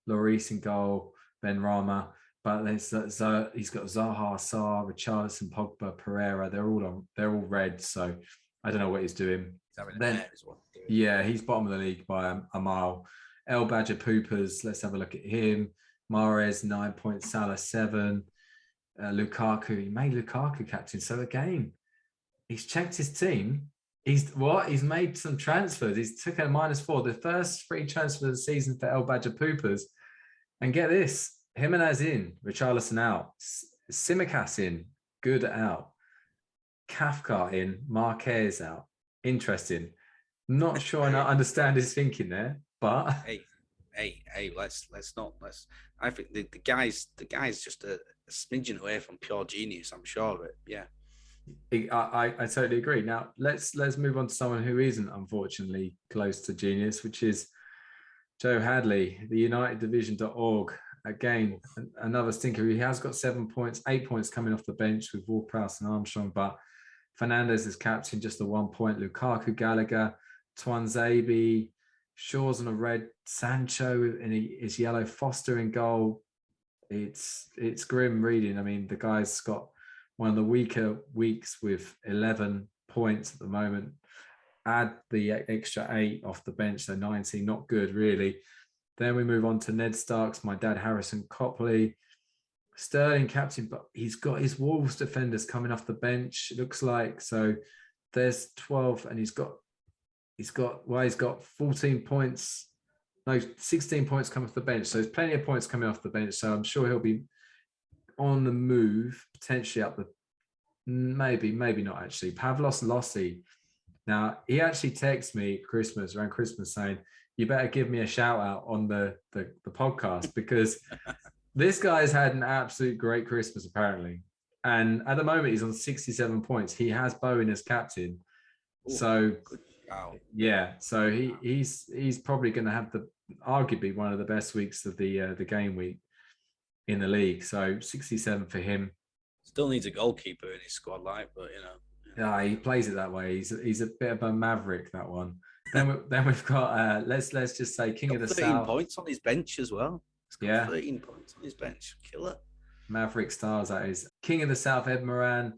Lloris in goal, Ben Rama. But he's got Zaha, Sarr, Richarlison, Pogba, Pereira. They're all red. So I don't know what he's doing. Yeah, he's bottom of the league by a mile. El Badger Poopers. Let's have a look at him. Mahrez 9 points, Salah 7. Lukaku, he made Lukaku captain. So again, he's checked his team. He's made some transfers. He's took a -4, the first free transfer of the season for El Badger Poopers. And get this, Jimenez in, Richarlison out, Simicas in, Good out, Kafka in, Marquez out. Interesting. Not sure I understand his thinking there, but hey, let's. I think the guy's just a smidgen away from pure genius. I'm sure of it. Yeah. I totally agree. Now let's move on to someone who isn't unfortunately close to genius, which is Joe Hadley, the UnitedDivision.org. Again, another stinker. He has got 7 points, 8 points coming off the bench with Ward-Prowse and Armstrong, but Fernandez is captain, just a 1 point. Lukaku, Gallagher, Twanzebe, Shaw's on a red, Sancho and is yellow, Foster in goal. It's grim reading. I mean, the guy's got one of the weaker weeks with 11 points at the moment. Add the extra 8 off the bench, so 19, not good really. Then we move on to Ned Starks, my dad Harrison Copley, Sterling captain, but he's got his Wolves defenders coming off the bench, it looks like. So there's 12, and he's got 14 points, no, 16 points coming off the bench. So there's plenty of points coming off the bench. So I'm sure he'll be on the move, potentially up the, maybe not actually. Pavlos Lossi. Now, he actually texted me around Christmas saying, you better give me a shout out on the podcast, because this guy's had an absolute great Christmas apparently. And at the moment he's on 67 points. He has Bowen as captain. Ooh, so yeah, so he's probably going to have arguably one of the best weeks of the game week in the league. So 67 for him. Still needs a goalkeeper in his squad, but Yeah, he plays it that way. He's a bit of a maverick, that one. Then we've got let's just say King of the 13 South. points on his bench as well. He's got 13 points on his bench. Killer. Maverick Stars, that is. King of the South, Eddie Moran.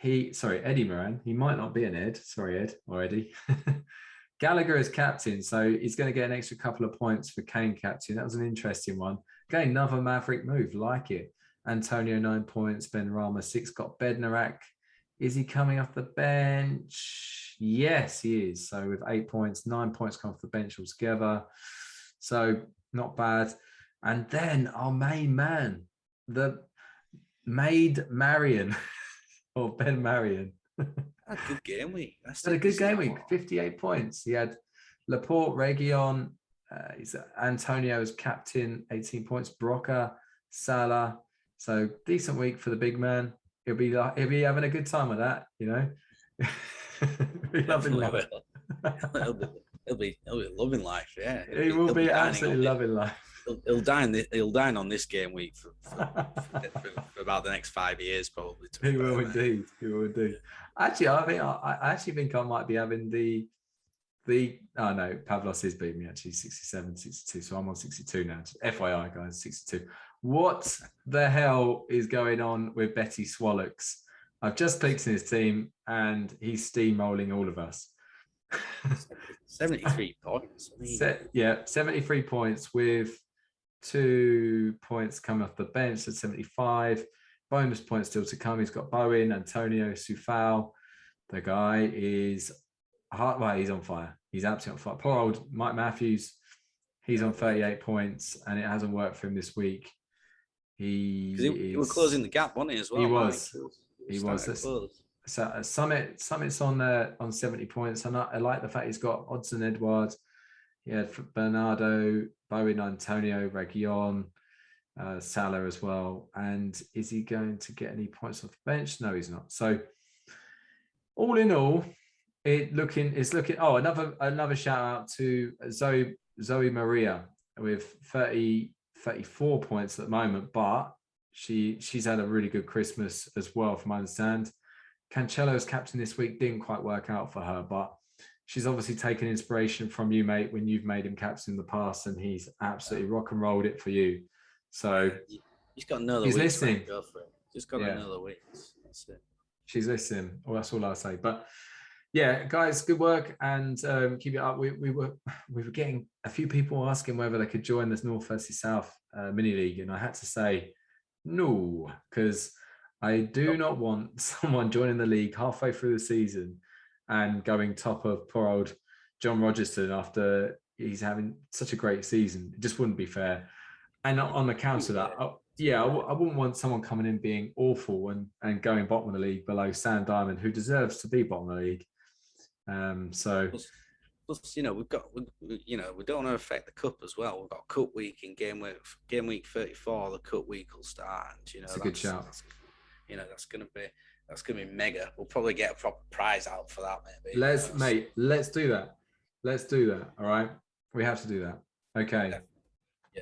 Eddie Moran. He might not be an Ed. Sorry, Ed or Eddie. Gallagher is captain, so he's going to get an extra couple of points for Kane captain. That was an interesting one. Again, another Maverick move, like it. Antonio 9 points, Ben Rama 6. Got Bednarak. Is he coming off the bench? Yes, he is. So with 8 points, 9 points come off the bench altogether. So not bad. And then our main man, the Maid Marion or Ben Marion. A good game week. Had a good game week. 58 points. He had Laporte, Region. He's Antonio as captain, 18 points. Broca, Salah. So decent week for the big man. He'll be having a good time with that, you know. He'll be loving life. He'll be loving life. Yeah, he will be absolutely loving life. He'll dine on this game week for about the next 5 years, probably. He will indeed. He will indeed. Actually, I actually think I might be having the. Oh no, Pavlos is beating me actually 67, 62. So I'm on 62 now. Just FYI, guys, 62. What the hell is going on with Betty Swallocks? I've just clicked in his team and he's steamrolling all of us. 73 points. 73 points with 2 points coming off the bench at 75. Bonus points still to come. He's got Bowen, Antonio, Sufal. The guy is he's on fire. He's absolutely on fire. Poor old Mike Matthews. He's on 38 points and it hasn't worked for him this week. He was closing the gap, wasn't he, as well? He was. So Summit's on 70 points. And I like the fact he's got Odson Edward. He had Bernardo, Bowen, Antonio, Region, Salah as well. And is he going to get any points off the bench? No, he's not. So all in all, it's looking. Oh, another shout out to Zoe Maria with 34 points at the moment, but she's had a really good Christmas as well, from my understand. Cancelo's captain this week didn't quite work out for her, but she's obviously taken inspiration from you, mate, when you've made him captain in the past, and he's absolutely rock and rolled it for you. So he's got another week. He's listening. Just got another week. That's it. She's listening. Well, that's all I'll say. But yeah, guys, good work and keep it up. We were getting a few people asking whether they could join this North versus South mini league, and I had to say no, because I do not want someone joining the league halfway through the season and going top of poor old John Rogerson after he's having such a great season. It just wouldn't be fair. And on account of that, I wouldn't want someone coming in being awful and going bottom of the league below Sam Diamond, who deserves to be bottom of the league. Plus, we don't want to affect the cup as well. We've got cup week in game week 34. The cup week will start. And, that's a good shout. That's gonna be mega. We'll probably get a proper prize out for that, maybe. Let's do that. Let's do that. All right, we have to do that. Okay. Yeah.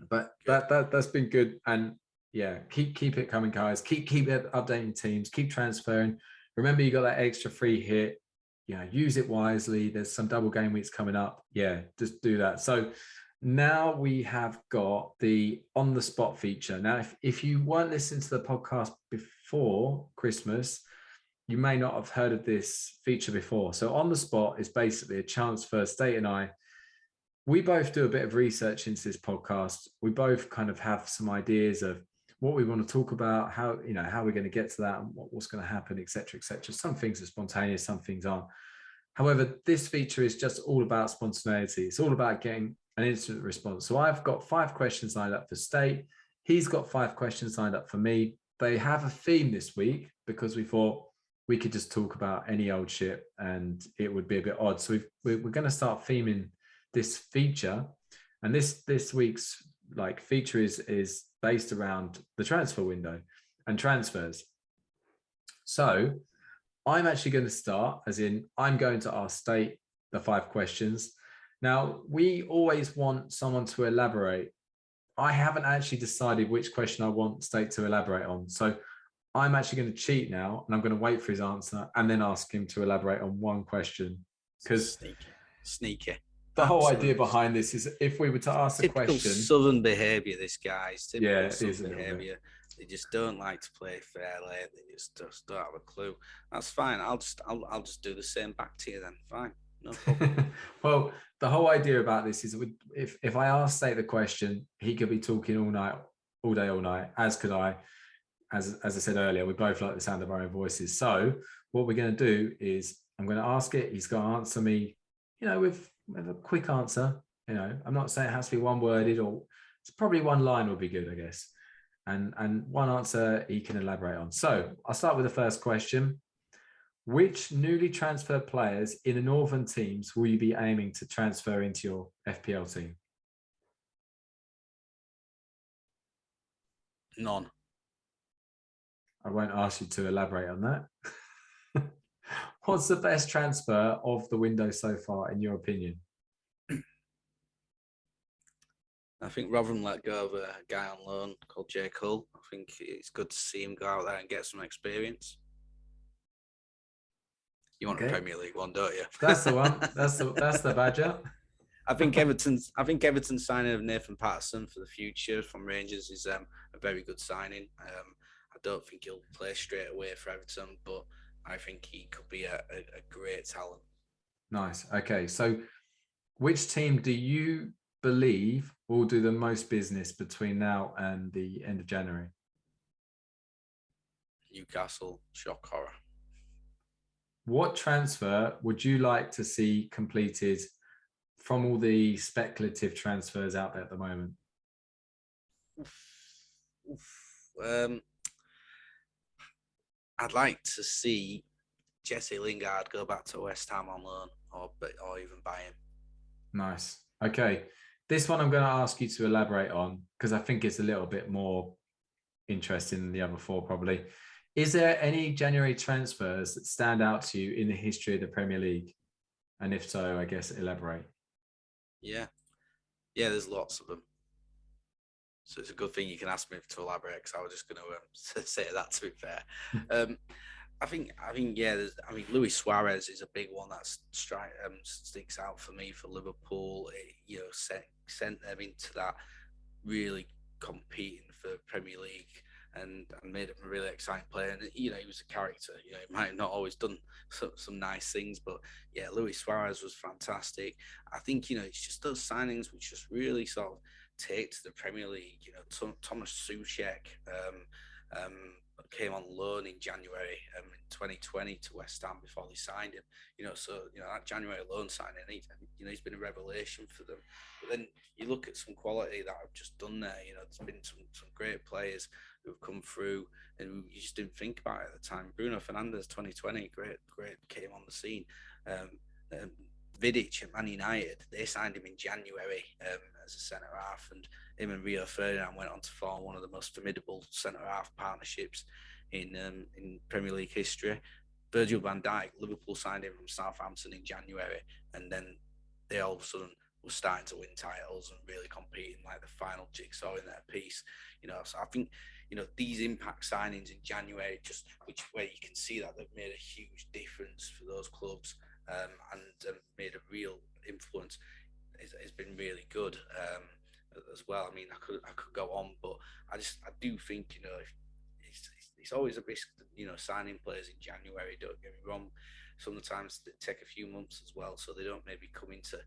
But that's been good, and yeah, keep it coming, guys. Keep it updating teams. Keep transferring. Remember, you got that extra free hit. Use it wisely. There's some double game weeks coming up. Yeah, just do that. So now we have got the on the spot feature. Now, if you weren't listening to the podcast before Christmas, you may not have heard of this feature before. So on the spot is basically a chance for State and I. We both do a bit of research into this podcast. We both kind of have some ideas of what we want to talk about, how we're going to get to that, and what's going to happen, etc., etc. Some things are spontaneous, some things aren't. However, this feature is just all about spontaneity. It's all about getting an instant response. So I've got 5 questions lined up for State. He's got 5 questions lined up for me. They have a theme this week because we thought we could just talk about any old shit and it would be a bit odd. So we're going to start theming this feature, and this week's feature is based around the transfer window and transfers. So I'm actually going to start, as in I'm going to ask State the 5 questions. Now, we always want someone to elaborate. I haven't actually decided which question I want State to elaborate on. So I'm actually going to cheat now, and I'm going to wait for his answer and then ask him to elaborate on one question. Because sneaky. The whole idea behind this is if we were to ask a question. Typical Southern behaviour, this guy's typical Yeah, Southern behaviour. They just don't like to play fairly. They just don't have a clue. That's fine. I'll just do the same back to you then. Fine, no problem. Well, the whole idea about this is if I ask State the question, he could be talking all night, all day, all night, as could I. As I said earlier, we both like the sound of our own voices. So what we're going to do is I'm going to ask it. He's going to answer me, with a quick answer. I'm not saying it has to be one worded, or it's probably one line would be good, I guess. And one answer he can elaborate on. So I'll start with the first question. Which newly transferred players in the Northern teams will you be aiming to transfer into your FPL team? None. I won't ask you to elaborate on that. What's the best transfer of the window so far, in your opinion? I think Rotherham let go of a guy on loan called Jay Cole. I think it's good to see him go out there and get some experience. You want a Premier League one, don't you? That's the one. That's the badger. I think Everton's signing of Nathan Patterson for the future from Rangers is a very good signing. I don't think he'll play straight away for Everton, but I think he could be a great talent. Nice. Okay, so which team do you believe will do the most business between now and the end of January? Newcastle, shock horror. What transfer would you like to see completed from all the speculative transfers out there at the moment? I'd like to see Jesse Lingard go back to West Ham on loan, or even buy him. Nice. Okay. This one I'm going to ask you to elaborate on because I think it's a little bit more interesting than the other four probably. Is there any January transfers that stand out to you in the history of the Premier League? And if so, I guess elaborate. Yeah, there's lots of them. So it's a good thing you can ask me to elaborate because I was just going to say that, to be fair. I think Luis Suarez is a big one that sticks out for me for Liverpool. Sent them into that really competing for Premier League and made him a really exciting player. And he was a character. He might have not always done some nice things, but yeah, Luis Suarez was fantastic. I think it's just those signings which just really sort of take to the Premier League. Thomas Souček came on loan in January in 2020 to West Ham before they signed him. That January loan signing, he's been a revelation for them. But then you look at some quality that I've just done there. There's been some great players who've come through and you just didn't think about it at the time. Bruno Fernandes, 2020, great, came on the scene. Vidic at Man United, they signed him in January as a centre half, and him and Rio Ferdinand went on to form one of the most formidable centre half partnerships in Premier League history. Virgil van Dijk, Liverpool signed him from Southampton in January, and then they all of a sudden were starting to win titles and really competing like the final jigsaw in their piece. So I think these impact signings in January, where you can see that they've made a huge difference for those clubs. And made a real influence. It's been really good as well. I mean, I could go on, but I do think it's always a risk. Signing players in January. Don't get me wrong. Sometimes they take a few months as well, so they don't maybe come into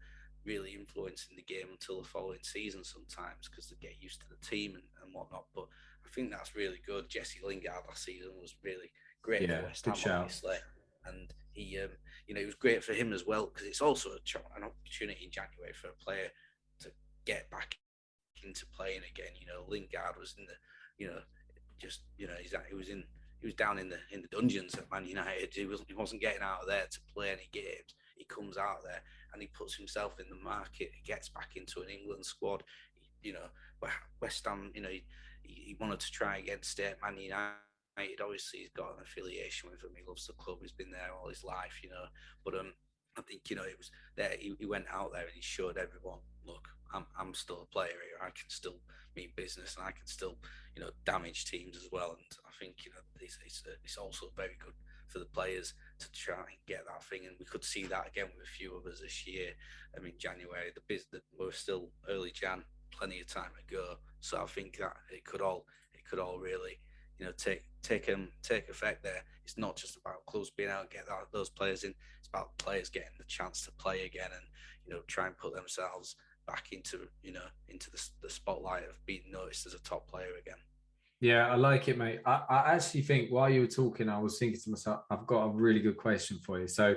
really influencing the game until the following season. Sometimes because they get used to the team and whatnot. But I think that's really good. Jesse Lingard last season was really great for West Ham, obviously, and he. It was great for him as well because it's also an opportunity in January for a player to get back into playing again. Lingard was in the, he was down in the dungeons at Man United. He wasn't getting out of there to play any games. He comes out there and he puts himself in the market. He gets back into an England squad. West Ham, he wanted to try again, stay at Man United. Obviously, he's got an affiliation with him. He loves the club. He's been there all his life, But I think, it was there. He went out there and he showed everyone, look, I'm still a player here. I can still mean business, and I can still, damage teams as well. And I think, it's also very good for the players to try and get that thing. And we could see that again with a few of us this year. I mean, January, we're still early Jan, plenty of time to go. So I think that it could all really, take effect there. It's not just about clubs being able to get those players in. It's about players getting the chance to play again and, try and put themselves back into the spotlight of being noticed as a top player again. Yeah, I like it, mate. I actually think while you were talking, I was thinking to myself, I've got a really good question for you. So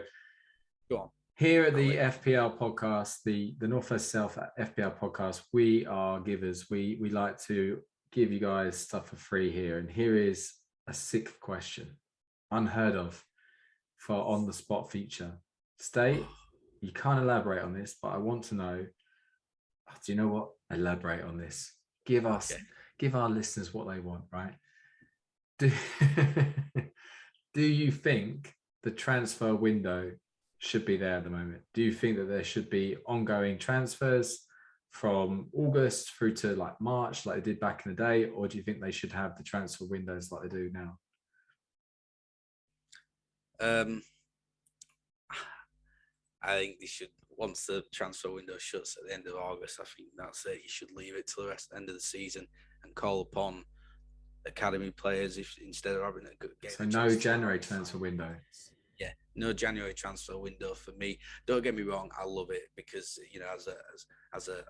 go on. Here at the FPL podcast, the Northwest South FPL podcast, we are givers. We like to give you guys stuff for free here. And here is a sixth question, unheard of for on the spot feature. State, you can't elaborate on this, but I want to know, do you know what? Elaborate on this. Give our listeners what they want, right? Do you think the transfer window should be there at the moment? Do you think that there should be ongoing transfers from August through to like March, like they did back in the day, or do you think they should have the transfer windows like they do now? I think they should, once the transfer window shuts at the end of August, I think that's it. You should leave it till the end of the season and call upon academy players if instead of having a so no January transfer window. Yeah, no January transfer window for me. Don't get me wrong, I love it because as a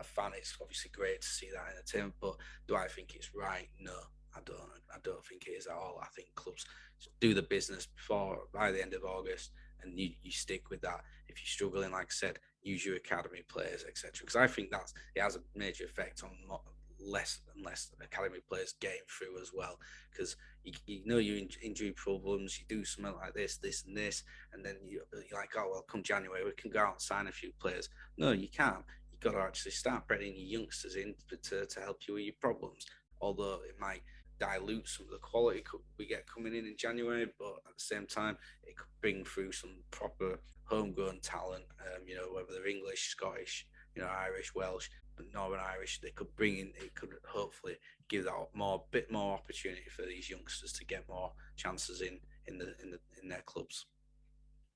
fan, it's obviously great to see that entertainment. But do I think it's right? No, I don't. I don't think it is at all. I think clubs do the business by the end of August, and you stick with that. If you're struggling, like I said, use your academy players, etc. Because I think it has a major effect on less and less academy players getting through as well, because you know your injury problems, you do something like this and this, and then you're like, oh well, come January we can go out and sign a few players. No, you can't. You've got to actually start bringing your youngsters in to help you with your problems, although it might dilute some of the quality we get coming in January, but at the same time it could bring through some proper homegrown talent, whether they're English, Scottish, Irish, Welsh, Northern Irish. They could bring in, it could hopefully give that bit more opportunity for these youngsters to get more chances in their clubs.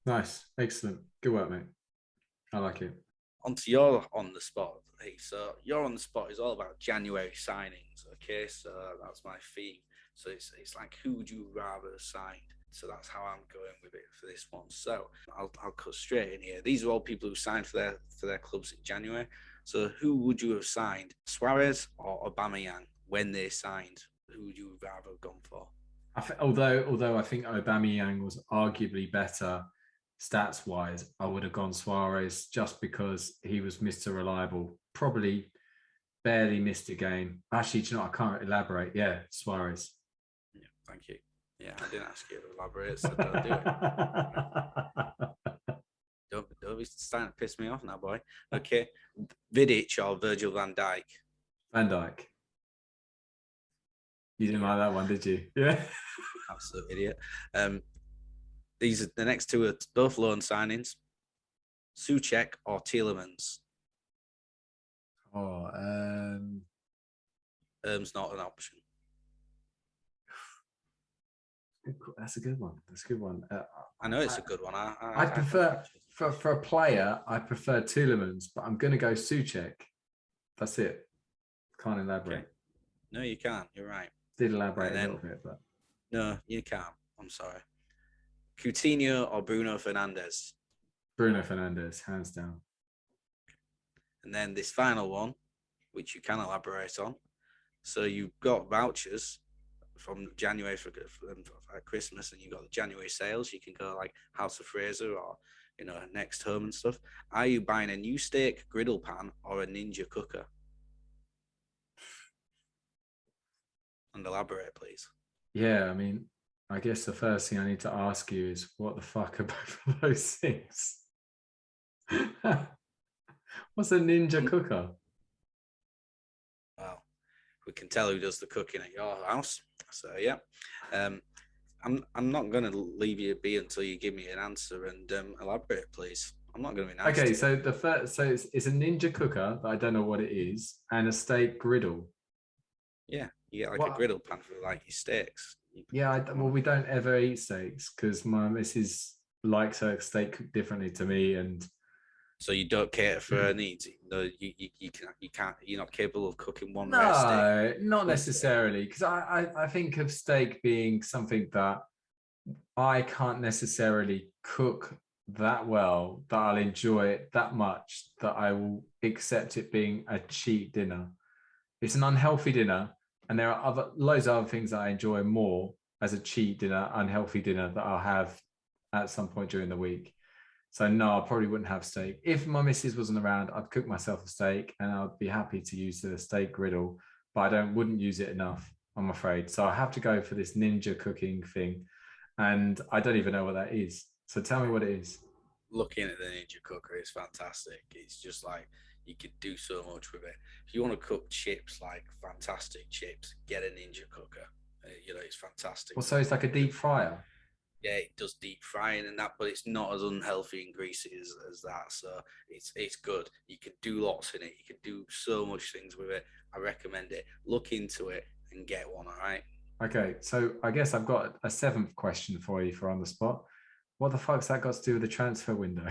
Nice, excellent, good work, mate. I like it. Onto your on the spot, Heath. So your on the spot is all about January signings. Okay, so that's my theme. So it's like, who would you rather have signed? So that's how I'm going with it for this one. So I'll cut straight in here. These are all people who signed for their clubs in January. So who would you have signed, Suarez or Aubameyang, when they signed? Who would you rather have gone for? Although I think Aubameyang was arguably better stats-wise, I would have gone Suarez just because he was Mr. Reliable. Probably barely missed a game. Actually, do you know, I can't elaborate. Yeah, Suarez. Yeah, thank you. Yeah, I didn't ask you to elaborate, so don't do it. Don't be starting to piss me off now, boy. Okay, Vidic or Virgil van Dijk? Van Dijk. You didn't like that one, did you? Yeah. Absolute idiot. These are the next two are both loan signings. Souček or Tielemans? Not an option. That's a good one. I know it's a good one. I prefer for a player. I prefer Tielemans, but I'm going to go Souček. That's it. Can't elaborate. Okay. No, you can't. You're right. Did elaborate a little bit, but no, you can't. I'm sorry. Coutinho or Bruno Fernandes? Bruno Fernandes, hands down. And then this final one, which you can elaborate on. So you've got vouchers from January for Christmas, and you've got the January sales. You can go like House of Fraser or Next Home and stuff. Are you buying a new steak griddle pan or a Ninja cooker? And elaborate, please. Yeah, I mean, I guess the first thing I need to ask you is, what the fuck are both of those things? What's a Ninja cooker? Well, we can tell who does the cooking at your house. So yeah, I'm not going to leave you be until you give me an answer and elaborate, please. I'm not going to be nice. Okay, to so the first, so it's a ninja cooker that I don't know what it is, and a steak griddle. Yeah, you get like a What? griddle pan for like your steaks. Yeah, well, we don't ever eat steaks because my missus likes her steak cooked differently to me, and So you don't cater for her needs. No, you can't. You're not capable of cooking one rare steak. no, not necessarily, because I think of steak being something that I can't necessarily cook that well that I'll enjoy it that much that I will accept it being a cheap dinner. It's an unhealthy dinner, and there are loads of other things that I enjoy more as a cheap dinner, unhealthy dinner that I'll have at some point during the week. So no, I probably wouldn't have steak. If my missus wasn't around, I'd cook myself a steak, and I'd be happy to use the steak griddle, but I wouldn't use it enough, I'm afraid. So I have to go for this ninja cooking thing, and I don't even know what that is. So tell me what it is. Looking at the Ninja Cooker, it's fantastic. It's just like you could do so much with it. If you want to cook chips, like fantastic chips, get a Ninja Cooker. It's fantastic. Well, so it's like a deep fryer. Yeah, it does deep frying and that, but it's not as unhealthy and greasy as that. So it's good. You can do lots in it. You can do so much things with it. I recommend it. Look into it and get one. All right. Okay, so I guess I've got a seventh question for you for on the spot. What the fuck's that got to do with the transfer window?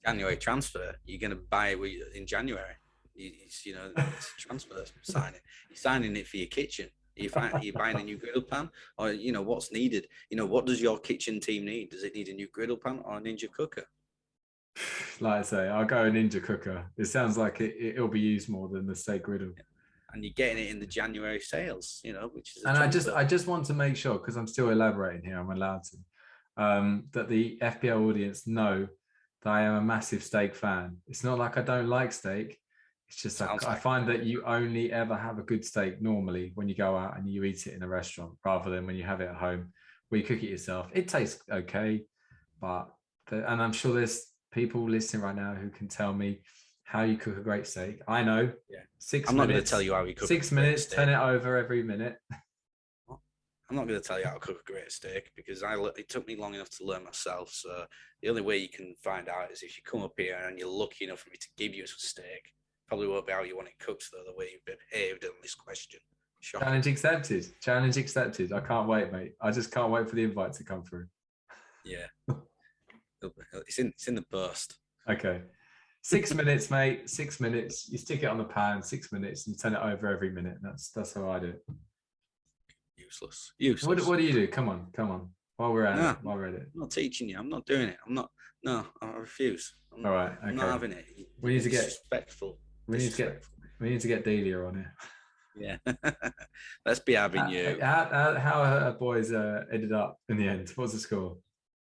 January transfer. You're gonna buy it in January. It's it's a transfer signing. You're signing it for your kitchen. You're buying a new griddle pan, or what's needed. What does your kitchen team need? Does it need a new griddle pan or a Ninja cooker? Like I say, I'll go a ninja cooker. It sounds like it'll be used more than the steak griddle. And you're getting it in the January sales, which is. And I just want to make sure, because I'm still elaborating here, I'm allowed to, that the FPL audience know that I am a massive steak fan. It's not like I don't like steak. It's just I find that you only ever have a good steak normally when you go out and you eat it in a restaurant, rather than when you have it at home where you cook it yourself. It tastes okay, but and I'm sure there's people listening right now who can tell me how you cook a great steak. I know. Yeah. 6 minutes. I'm not going to tell you how you cook. 6 minutes. Turn it over every minute. I'm not going to tell you how to cook a great steak because it took me long enough to learn myself. So the only way you can find out is if you come up here and you're lucky enough for me to give you a steak. Probably won't be how you want it cooked, though, the way you've behaved on this question. Shocking. Challenge accepted. Challenge accepted. I can't wait, mate. I just can't wait for the invite to come through. Yeah. It's in the post. Okay. 6 minutes, mate. 6 minutes. You stick it on the pan, 6 minutes, and you turn it over every minute. That's how I do it. Useless. What do you do? Come on. While we're at it. I'm not teaching you. I'm not doing it. No, I refuse. All right. Okay. I'm not having it. We need to get respectful. We need to get Delia on here. Yeah. Let's be having you. How her boys ended up in the end? What's the score?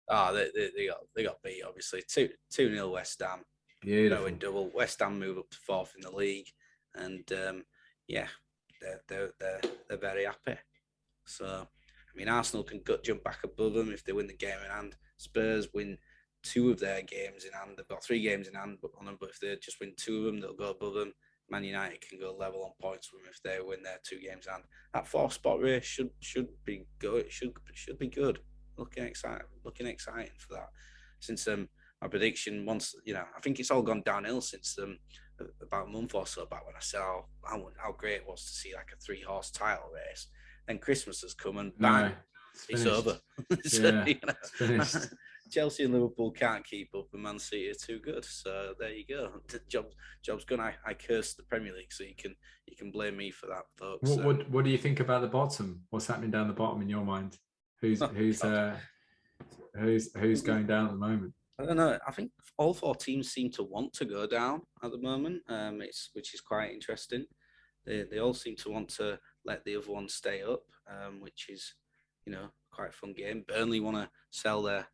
Oh, they got beat, obviously. 2-0 West Ham. Beautiful. In double. West Ham move up to fourth in the league. And yeah, they're very happy. So I mean, Arsenal can jump back above them if they win the game in hand. Spurs win 2 of their games in hand. They've got 3 games in hand on them, but if they just win 2 of them, they'll go above them. Man United can go level on points with them if they win their 2 games in hand. That 4th spot race should be good. Should be good. Looking exciting for that. Since my prediction once, I think it's all gone downhill since about a month or so back when I saw how great it was to see like a 3-horse title race. Then Christmas has come and bang, no, it's over. So, it's finished. Chelsea and Liverpool can't keep up, and Man City are too good. So there you go. Job's gone. I curse the Premier League, so you can blame me for that, folks. What do you think about the bottom? What's happening down the bottom in your mind? Who's going down at the moment? I don't know. I think all 4 teams seem to want to go down at the moment. Which is quite interesting. They all seem to want to let the other one stay up, which is, quite a fun game. Burnley want to sell their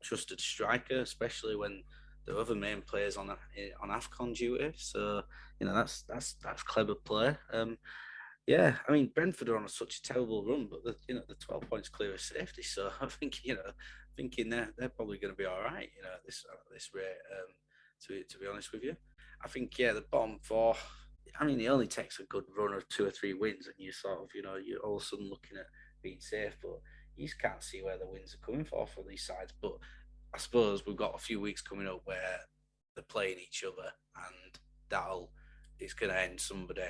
trusted striker, especially when the other main players on AFCON duty. So that's clever play. Yeah, I mean Brentford are on such a terrible run, but the 12 points clear of safety. So I think thinking they're probably going to be all right. At this rate. To be honest with you, I think the bottom 4. I mean, it only takes a good run of 2 or 3 wins, and you sort of, you're all of a sudden looking at being safe, but you just can't see where the wins are coming for these sides. But I suppose we've got a few weeks coming up where they're playing each other, and it's going to end somebody.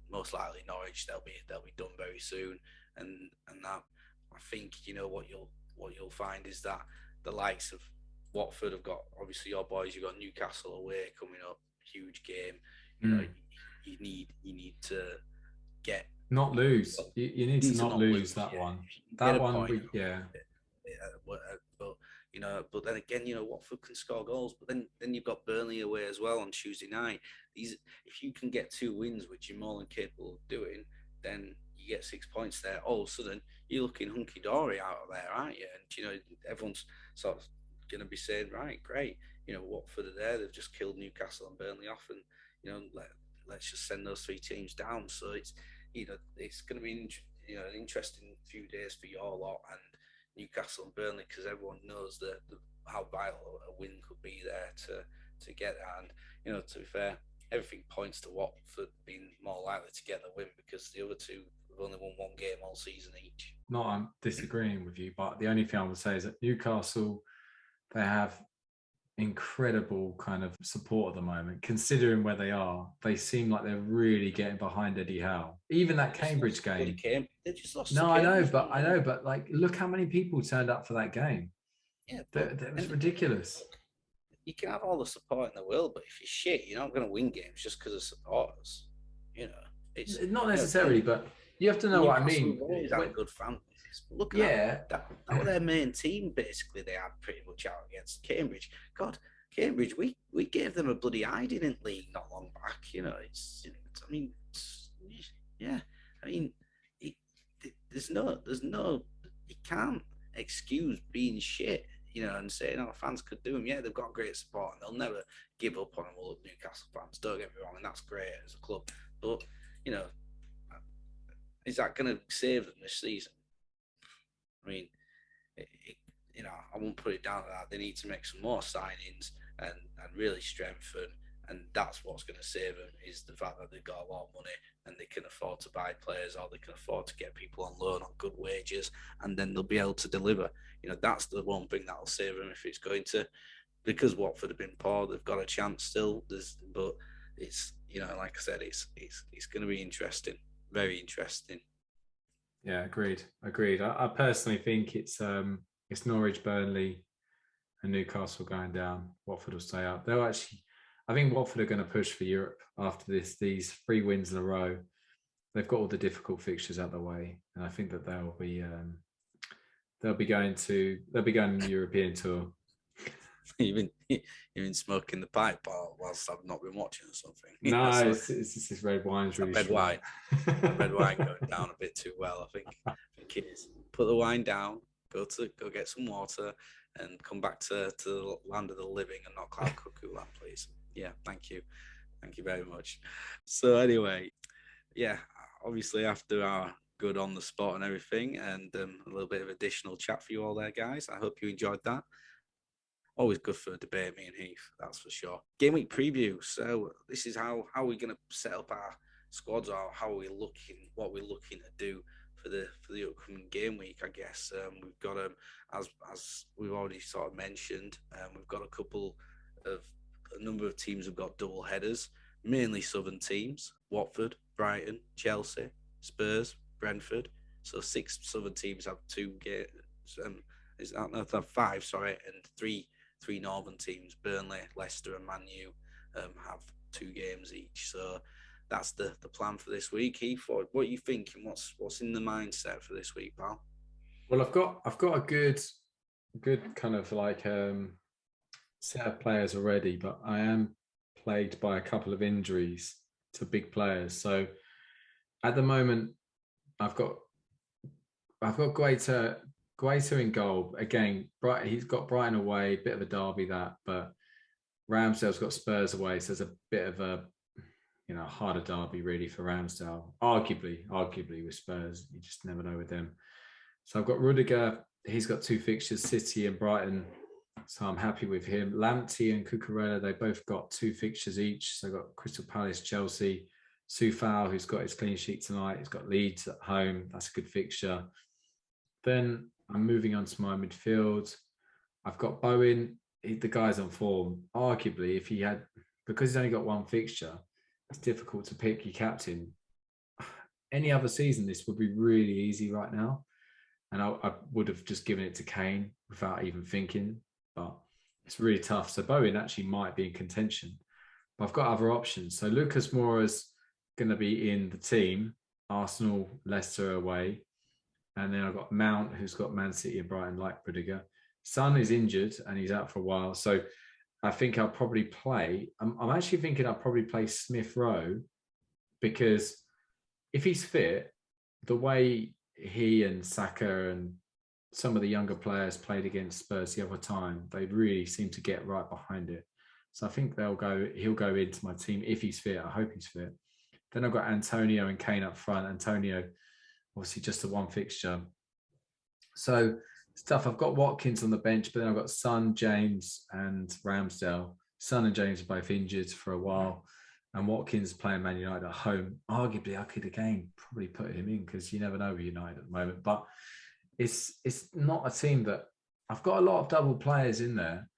Most likely Norwich. They'll be done very soon, and that I think what you'll find is that the likes of Watford have got, obviously your boys. You've got Newcastle away coming up, huge game. You need to not lose. You need to not lose that one. That one, yeah. But then again, Watford can score goals. But then you've got Burnley away as well on Tuesday night. If you can get 2 wins, which you're more than capable of doing, then you get 6 points there. All of a sudden, you're looking hunky dory out of there, aren't you? And everyone's sort of going to be saying, right, great. Watford are there. They've just killed Newcastle and Burnley off, and let's just send those 3 teams down. So it's going to be an interesting few days for your lot and Newcastle and Burnley, because everyone knows how vital a win could be there to get that. And to be fair, everything points to Watford being more likely to get the win, because the other two have only won 1 game all season each. I'm disagreeing with you, but the only thing I would say is that Newcastle, they have incredible kind of support at the moment, considering where they are. They seem like they're really getting behind Eddie Howe. Even that Cambridge game. They just lost. No, I know, but like, look how many people turned up for that game. Yeah, that was ridiculous. You can have all the support in the world, but if you're shit, you're not going to win games just because of supporters. It's not necessarily, but you have to know what I mean. Always have a good fan base. Look at that was their main team. Basically, they had pretty much out against Cambridge. God, Cambridge, we gave them a bloody hiding in league not long back. There's no, you can't excuse being shit, and saying, fans could do them. Yeah, they've got great support and they'll never give up on them. All Newcastle fans, don't get me wrong, and that's great as a club. But, is that going to save them this season? I mean, I won't put it down to that. They need to make some more signings and really strengthen. And that's what's going to save them, is the fact that they've got a lot of money and they can afford to buy players, or they can afford to get people on loan on good wages, and then they'll be able to deliver. That's the one thing that'll save them if it's going to, because Watford have been poor, they've got a chance still. But it's, like I said, it's going to be interesting, very interesting. Yeah, agreed. I personally think it's Norwich, Burnley, and Newcastle going down. Watford will stay up. I think Watford are going to push for Europe after these 3 wins in a row. They've got all the difficult fixtures out of the way, and I think that they'll be going on the European tour. You've been smoking the pipe whilst I've not been watching or something. No, it's this red wine's really red wine. Red wine going down a bit too well. I think it is. Put the wine down. Go get some water, and come back to the land of the living and not Cloud Cuckoo Land, please. Yeah, thank you very much. So anyway, yeah, obviously after our good on the spot and everything, and a little bit of additional chat for you all there, guys. I hope you enjoyed that. Always good for a debate, me and Heath, that's for sure. Game week preview. So this is how we're going to set up our squads, or how we're looking, what we're looking to do for the upcoming game week, I guess. We've got as we've already sort of mentioned, we've got a number of teams have got double headers, mainly southern teams: Watford, Brighton, Chelsea, Spurs, Brentford. So 6 southern teams have 2 games. Have 5, sorry, and three northern teams: Burnley, Leicester, and Man U, have 2 games each. So that's the plan for this week. Heath, what are you thinking? What's in the mindset for this week, pal? Well, I've got a good kind of like set of players already, but I am plagued by a couple of injuries to big players. So at the moment, I've got Guaita in goal. Again, he's got Brighton away, bit of a derby that, but Ramsdale's got Spurs away, so there's a bit of a harder derby really for Ramsdale. Arguably with Spurs, you just never know with them. So I've got Rudiger. He's got 2 fixtures, City and Brighton. So I'm happy with him. Lamptey and Cucurella, they both got 2 fixtures each. So I've got Crystal Palace, Chelsea. Soufal, who's got his clean sheet tonight. He's got Leeds at home. That's a good fixture. Then I'm moving on to my midfield. I've got Bowen. The guy's on form. Arguably, because he's only got one fixture, it's difficult to pick your captain. Any other season, this would be really easy right now. And I would have just given it to Kane without even thinking, but it's really tough. So Bowen actually might be in contention, but I've got other options. So Lucas Moura's going to be in the team, Arsenal, Leicester away. And then I've got Mount, who's got Man City and Brighton, like Rudiger. Son is injured and he's out for a while. So I think I'll probably play. I'm actually thinking I'll probably play Smith Rowe, because if he's fit, the way he and Saka and some of the younger players played against Spurs the other time, they really seem to get right behind it. So I think he'll go into my team if he's fit. I hope he's fit. Then I've got Antonio and Kane up front. Antonio, obviously just a one fixture. So stuff. I've got Watkins on the bench, but then I've got Son, James, and Ramsdale. Son and James are both injured for a while, and Watkins playing Man United at home. Arguably, I could again probably put him in, because you never know with United at the moment. But it's not a team that I've got a lot of double players in there,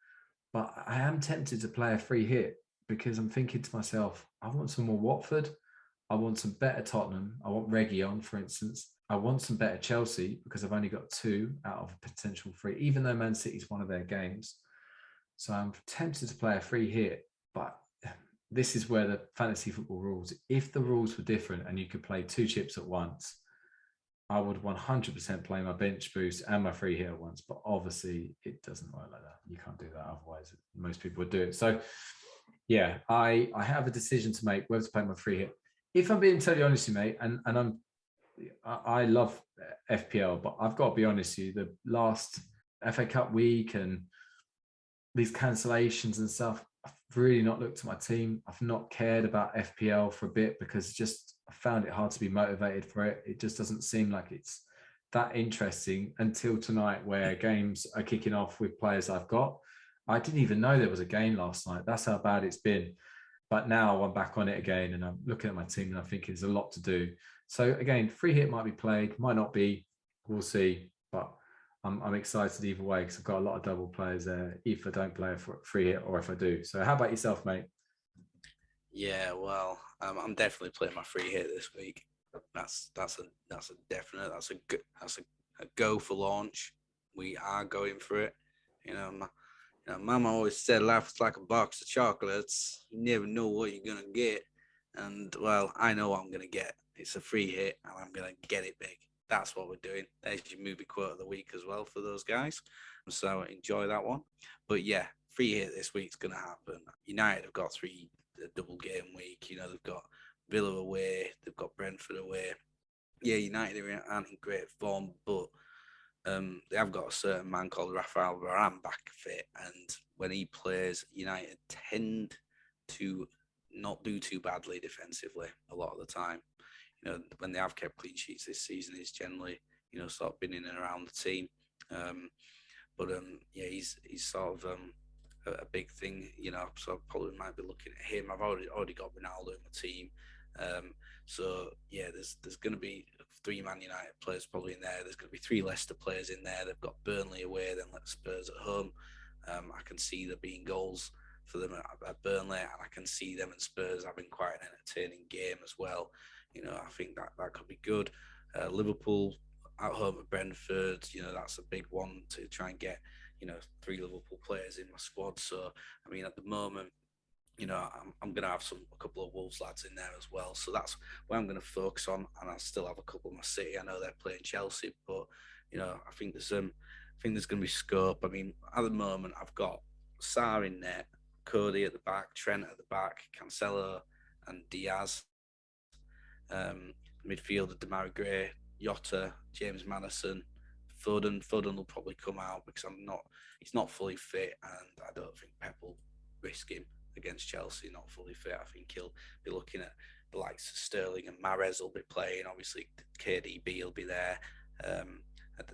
but I am tempted to play a free hit, because I'm thinking to myself, I want some more Watford. I want some better Tottenham. I want Reguilon, for instance. I want some better Chelsea, because I've only got 2 out of a potential 3, even though Man City's one of their games. So I'm tempted to play a free hit, but this is where the fantasy football rules. If the rules were different and you could play 2 chips at once, I would 100% play my bench boost and my free hit at once. But obviously, it doesn't work like that. You can't do that. Otherwise, most people would do it. So, yeah, I have a decision to make whether to play my free hit. If I'm being totally honest with you, mate, and I love FPL, but I've got to be honest with you, the last FA Cup week and these cancellations and stuff, I've really not looked at my team. I've not cared about FPL for a bit, because I found it hard to be motivated for it. It just doesn't seem like it's that interesting until tonight, where games are kicking off with players I've got. I didn't even know there was a game last night. That's how bad it's been. But now I'm back on it again, and I'm looking at my team and I'm thinking there's a lot to do. So again, free hit might be played, might not be. We'll see. But I'm excited either way, because I've got a lot of double players there, if I don't play a free hit or if I do. So how about yourself, mate? Yeah, well, I'm definitely playing my free hit this week. That's a definite. That's a go for launch. We are going for it. Mama always said life is like a box of chocolates. You never know what you're gonna get, and well, I know what I'm gonna get. It's a free hit, and I'm gonna get it big. That's what we're doing. There's your movie quote of the week as well for those guys. So enjoy that one. But yeah, free hit this week's gonna happen. United have got 3 double game week. They've got Villa away, they've got Brentford away. Yeah, United aren't in great form, but they have got a certain man called Rafael Varane back fit, and when he plays, United tend to not do too badly defensively a lot of the time. When they have kept clean sheets this season, he's generally, sort of been in and around the team. Yeah, he's sort of a big thing, so I probably might be looking at him. I've already got Ronaldo in my team. So yeah, there's going to be 3 Man United players probably in there. There's going to be 3 Leicester players in there. They've got Burnley away, then Spurs at home. I can see there being goals for them at Burnley, and I can see them and Spurs having quite an entertaining game as well. I think that could be good. Liverpool at home at Brentford, that's a big one to try and get, 3 Liverpool players in my squad. So, I mean, at the moment, I'm going to have a couple of Wolves lads in there as well. So that's where I'm going to focus on. And I still have a couple of my City. I know they're playing Chelsea, but, I think there's going to be scope. I mean, at the moment, I've got Sarr in net, Cody at the back, Trent at the back, Cancelo and Diaz. Midfielder, Demarai Gray, Jota, James Maddison, Foden. Foden will probably come out because he's not fully fit, and I don't think Pep will risk him against Chelsea not fully fit. I think he'll be looking at the likes of Sterling and Mahrez will be playing. Obviously, KDB will be there.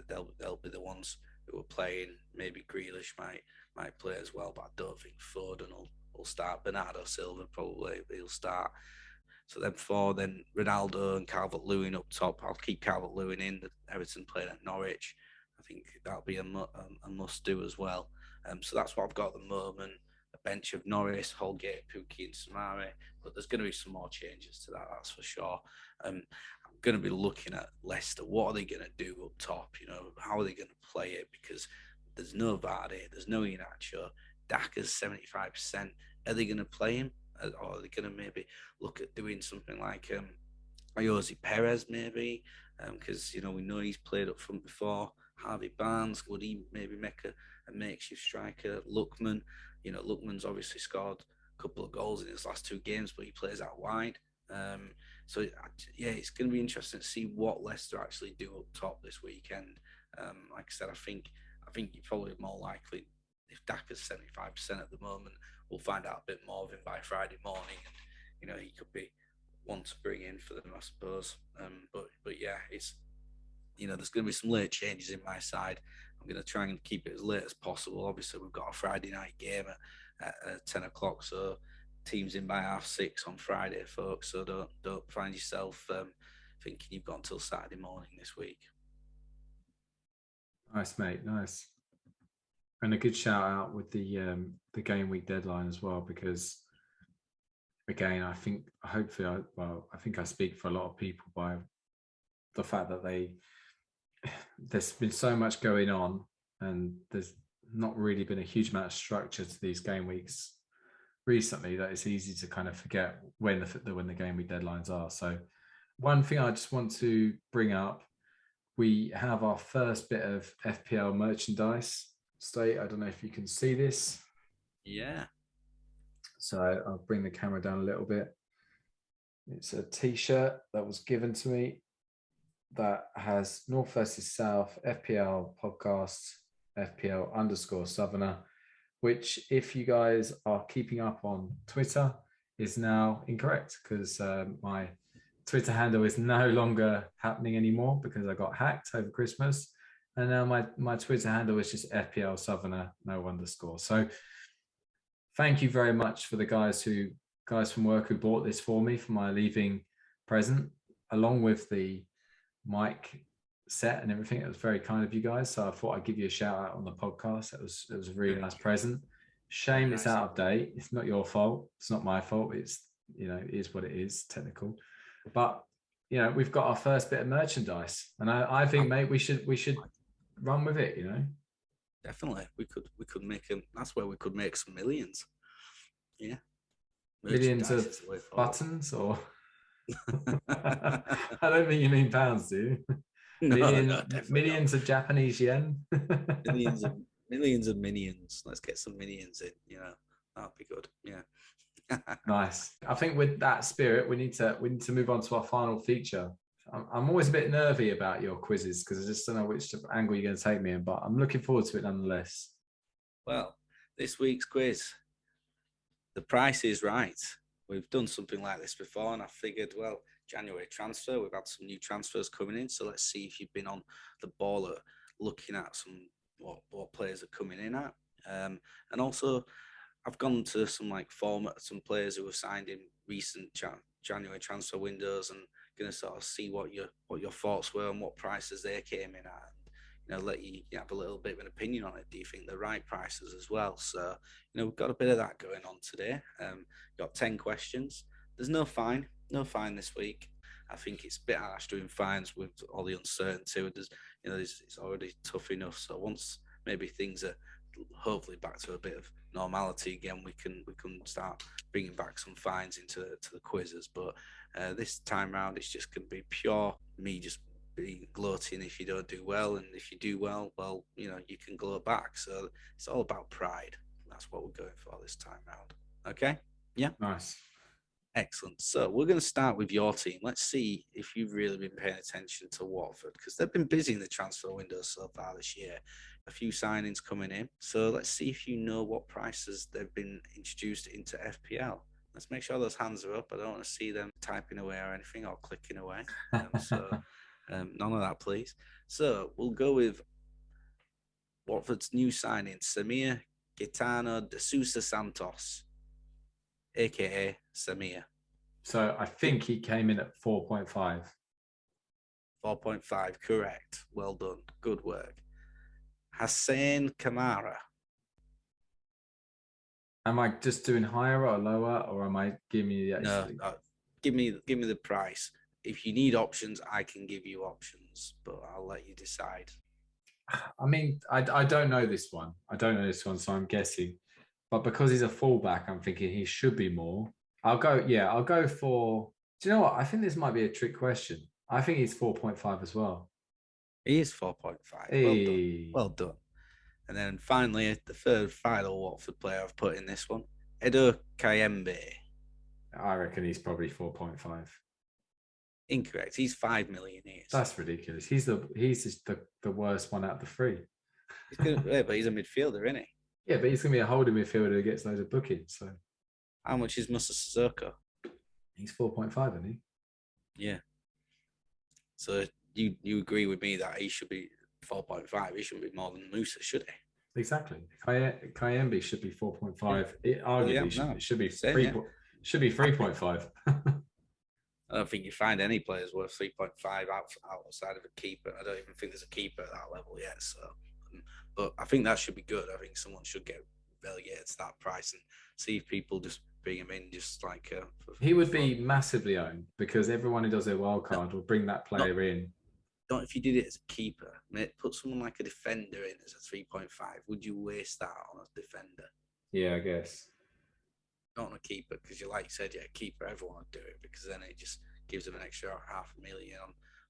They'll be the ones who are playing. Maybe Grealish might play as well, but I don't think Foden will start. Bernardo Silva probably he'll start. So then 4, then Ronaldo and Calvert-Lewin up top. I'll keep Calvert-Lewin in. Everton playing at Norwich. I think that'll be a must-do as well. So that's what I've got at the moment. A bench of Norris, Holgate, Pukki and Samari. But there's going to be some more changes to that, that's for sure. I'm going to be looking at Leicester. What are they going to do up top? How are they going to play it? Because there's no Vardy, there's no Iheanacho. Daka's 75%. Are they going to play him? Or are they going to maybe look at doing something like Ayoze Perez maybe? Because, we know he's played up front before. Harvey Barnes, would he maybe make a makeshift striker? Lookman, Lookman's obviously scored a couple of goals in his last 2 games, but he plays out wide. So it's going to be interesting to see what Leicester actually do up top this weekend. Like I said, I think you're probably more likely, if Daka's 75% at the moment, we'll find out a bit more of him by Friday morning, and he could be one to bring in for them, I suppose. But yeah, it's there's going to be some late changes in my side. I'm going to try and keep it as late as possible. Obviously, we've got a Friday night game at 10 o'clock, so teams in by 6:30 on Friday, folks. So don't find yourself thinking you've got until Saturday morning this week. Nice, mate. Nice. And a good shout out with the game week deadline as well, because again, I think I speak for a lot of people by the fact that there's been so much going on, and there's not really been a huge amount of structure to these game weeks recently, that it's easy to kind of forget when the game week deadlines are. So one thing I just want to bring up, we have our first bit of FPL merchandise. State, I don't know if you can see this. Yeah. So I'll bring the camera down a little bit. It's a t-shirt that was given to me that has North versus South, FPL podcast, FPL_Southerner, which, if you guys are keeping up on Twitter, is now incorrect, because my Twitter handle is no longer happening anymore because I got hacked over Christmas. And now my Twitter handle is just FPL Southerner, no _. So thank you very much for the guys from work who bought this for me for my leaving present, along with the mic set and everything. It was very kind of you guys. So I thought I'd give you a shout out on the podcast. It was a really nice present. Shame it's out of date. It's not your fault. It's not my fault. It's, it is what it is, technical. But, we've got our first bit of merchandise, and I think, mate, we should run with it, Definitely. We could make them. That's where we could make some millions. Yeah. Millions of buttons, or I don't think you mean pounds, do you? No, millions of Japanese yen. millions of minions. Let's get some minions in, that'd be good. Yeah. Nice. I think with that spirit, we need to move on to our final feature. I'm always a bit nervy about your quizzes because I just don't know which angle you're going to take me in, but I'm looking forward to it nonetheless. Well, this week's quiz, the price is right. We've done something like this before, and I figured, well, January transfer, we've had some new transfers coming in, so let's see if you've been on the ball at looking at what players are coming in at. And also, I've gone to some some players who have signed in recent January transfer windows, and going to sort of see what your thoughts were and what prices they came in at. Let you have a little bit of an opinion on it. Do you think they're right prices as well? So, we've got a bit of that going on today. Got 10 questions. There's no fine this week. I think it's a bit harsh doing fines with all the uncertainty. It's already tough enough. So once maybe things are hopefully back to a bit of normality again, we can start bringing back some fines into the quizzes. But this time round, it's just going to be pure me just being gloating if you don't do well, and if you do well, you can gloat back. So it's all about pride. That's what we're going for this time round. Okay? Yeah. Nice. Excellent. So we're going to start with your team. Let's see if you've really been paying attention to Watford, because they've been busy in the transfer window so far this year. A few signings coming in. So let's see if you know what prices they've been introduced into FPL. Let's make sure those hands are up. I don't want to see them typing away or anything, or clicking away. None of that, please. So we'll go with Watford's new signing, Samir Gitano de Sousa Santos, a.k.a. Samir. So I think he came in at 4.5. 4.5, correct. Well done. Good work. Hussein Kamara. Am I just doing higher or lower, or am I giving you the No, actually? give me the price. If you need options, I can give you options, but I'll let you decide. I mean, I don't know this one. I don't know this one, so I'm guessing. But because he's a fullback, I'm thinking he should be more. I'll go for. Do you know what? I think this might be a trick question. I think he's 4.5 as well. He is 4.5. Well done. Hey. Well done. And then finally, the third final Watford player I've put in this one, Edo Kayembe. I reckon he's probably 4.5. Incorrect. He's 5 million years. That's ridiculous. He's the worst one out of the three. But he's a midfielder, isn't he? Yeah, but he's gonna be a holding midfielder who gets loads of bookings. So how much is Musa Sissoko? He's 4.5, isn't he? Yeah. So you agree with me that he should be 4.5? He shouldn't be more than Musa, should he? Exactly. Kayembe should be 4.5. It arguably should be 3. Should be 3.5. I don't think you find any players worth 3.5 outside of a keeper. I don't even think there's a keeper at that level yet. So, but I think that should be good. I think someone should get relegated to that price and see if people just bring him in, just like he would be massively owned because everyone who does their wild card will bring that player in. Not if you did it as a keeper. Put someone like a defender in as a 3.5. Would you waste that on a defender? Yeah, I guess. Not on a keeper, because you like you said, yeah, keeper, everyone would do it because then it just gives them an extra 500,000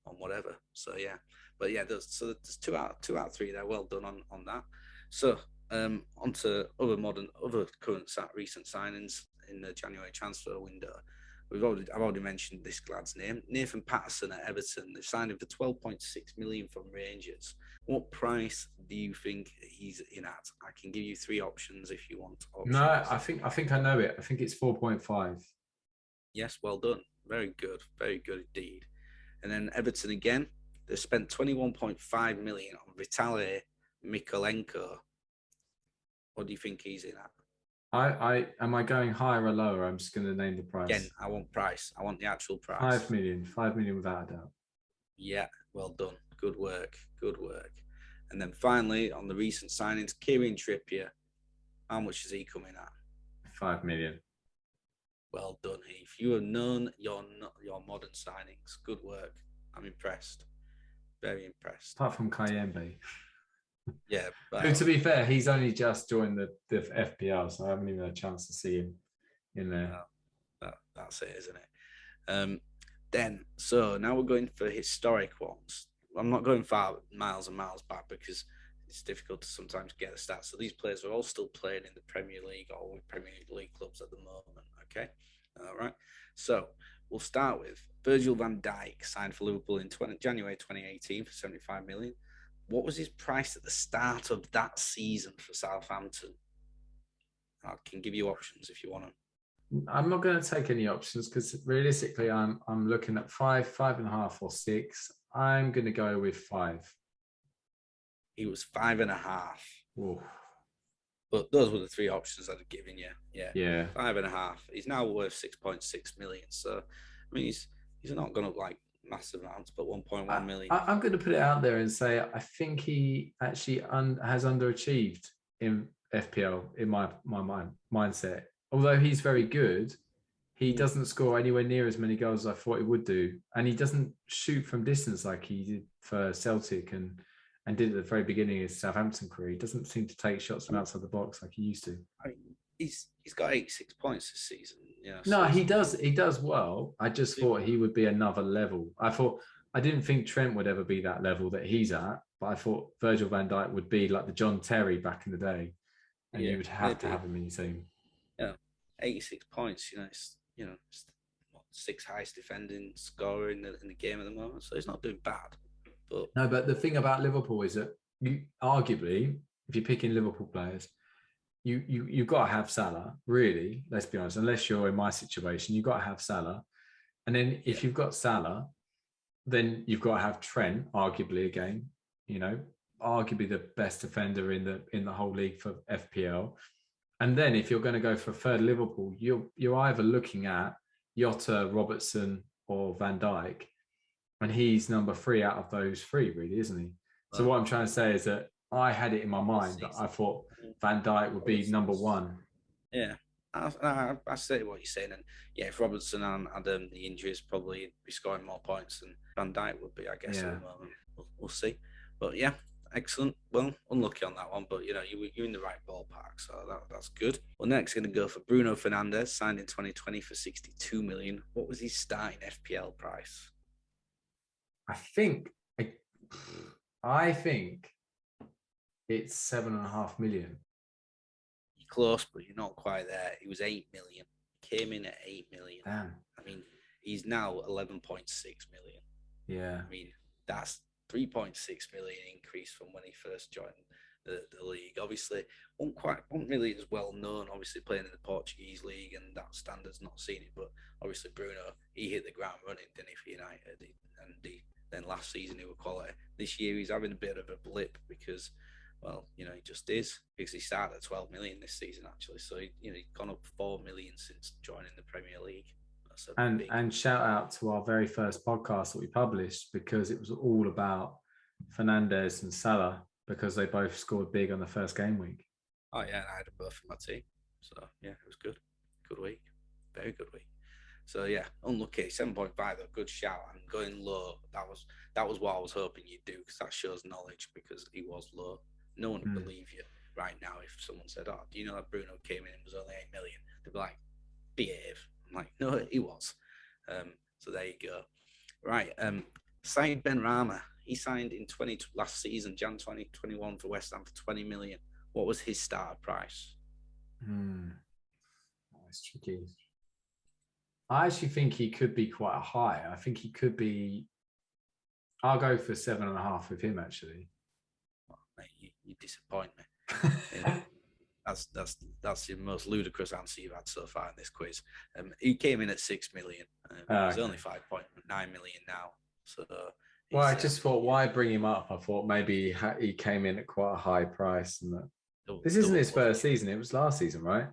on whatever. So yeah, but yeah, there's two out of three there. Well done on that. So on to other recent signings in the January transfer window. I've already mentioned this lad's name, Nathan Patterson at Everton. They've signed him for 12.6 million from Rangers. What price do you think he's in at? I can give you 3 options if you want options. No, I think I know it. I think it's 4.5. Yes, well done. Very good indeed. And then Everton again, they've spent 21.5 million on Vitaly Mikolenko. What do you think he's in at? Am I going higher or lower? I'm just going to name the price. Again, I want price. I want the actual price. 5 million. 5 million without a doubt. Yeah, well done. Good work. And then finally, on the recent signings, Kieran Trippier. How much is he coming at? 5 million. Well done, Heath. You have known your modern signings. Good work. I'm impressed. Very impressed. Apart from Kayembe. Yeah. But to be fair, he's only just joined the FPL, so I haven't even had a chance to see him in there. That's it, isn't it? Then, so now we're going for historic ones. I'm not going far miles and miles back because it's difficult to sometimes get the stats. So these players are all still playing in the Premier League or with Premier League clubs at the moment. Okay, all right. So we'll start with Virgil van Dijk, signed for Liverpool in January 2018 for 75 million. What was his price at the start of that season for Southampton? I can give you options if you want them. I'm not going to take any options because realistically, I'm looking at 5, 5.5, or 6. I'm going to go with 5. He was 5.5. Ooh. But those were the 3 options I'd have given you. Yeah. 5.5. He's now worth 6.6 million. So I mean, he's not going to like massive amounts, but 1.1 million. I'm going to put it out there and say I think he actually has underachieved in FPL in my mindset. Although he's very good, he doesn't score anywhere near as many goals as I thought he would do, and he doesn't shoot from distance like he did for Celtic and did at the very beginning of his Southampton career. He doesn't seem to take shots from outside the box like he used to. I mean, he's got 86 points this season. No, he does well. I just thought he would be another level. I didn't think Trent would ever be that level that he's at, but I thought Virgil van Dijk would be like the John Terry back in the day, and you would have to have him in your team. Yeah, 86 points. It's 6th highest defending scorer in the game at the moment, so he's not doing bad. But the thing about Liverpool is that you arguably, if you're picking Liverpool players, you've got to have Salah, really, let's be honest, unless you're in my situation, you've got to have Salah. And then if you've got Salah, then you've got to have Trent, arguably again, arguably the best defender in the whole league for FPL. And then if you're going to go for third Liverpool, you're either looking at Jota, Robertson, or Van Dijk, and he's number 3 out of those 3, really, isn't he? So what I'm trying to say is that I had it in my mind that I thought Van Dijk would be number 1. Yeah, I see what you're saying, and yeah, if Robertson had the injuries, probably be scoring more points than Van Dijk would be, I guess. At the moment, we'll see. But yeah, excellent. Well, unlucky on that one, but you're in the right ballpark, so that's good. Well, next going to go for Bruno Fernandes, signed in 2020 for 62 million. What was his starting FPL price? I think it's 7.5 million. You're close, but you're not quite there. He was 8 million. Came in at 8 million. Damn. I mean, he's now 11.6 million. Yeah. I mean, that's 3.6 million increase from when he first joined the league. Obviously, wasn't really as well known, obviously playing in the Portuguese league, and that standard's not seen it. But obviously, Bruno, he hit the ground running, didn't he, for United? Then last season he was quality. This year he's having a bit of a blip because, well, he just is, because he started at 12 million this season actually. So he's gone up 4 million since joining the Premier League. And shout out to our very first podcast that we published, because it was all about Fernandes and Salah, because they both scored big on the first game week. Oh yeah, I had them both in my team. So yeah, it was good. Good week. Very good week. So yeah, unlucky. 7.5 though, good shout. And going low, that was what I was hoping you'd do, because that shows knowledge, because he was low. No one would believe you right now if someone said, "Oh, do you know that Bruno came in and was only 8 million?" They'd be like, "Behave." I'm like, no, he was. So there you go. Right. Said Benrahma. He signed in last season, Jan 2021 for West Ham for 20 million. What was his starter price? That's tricky. I actually think he could be quite high. I think he could be. I'll go for 7.5 with him, actually. Oh, mate, you disappoint me. Yeah. That's the most ludicrous answer you've had so far in this quiz. He came in at 6 million. He's only 5.9 million now. So, well, I just thought, why bring him up? I thought maybe he came in at quite a high price, and this isn't his first season. It was last season, right?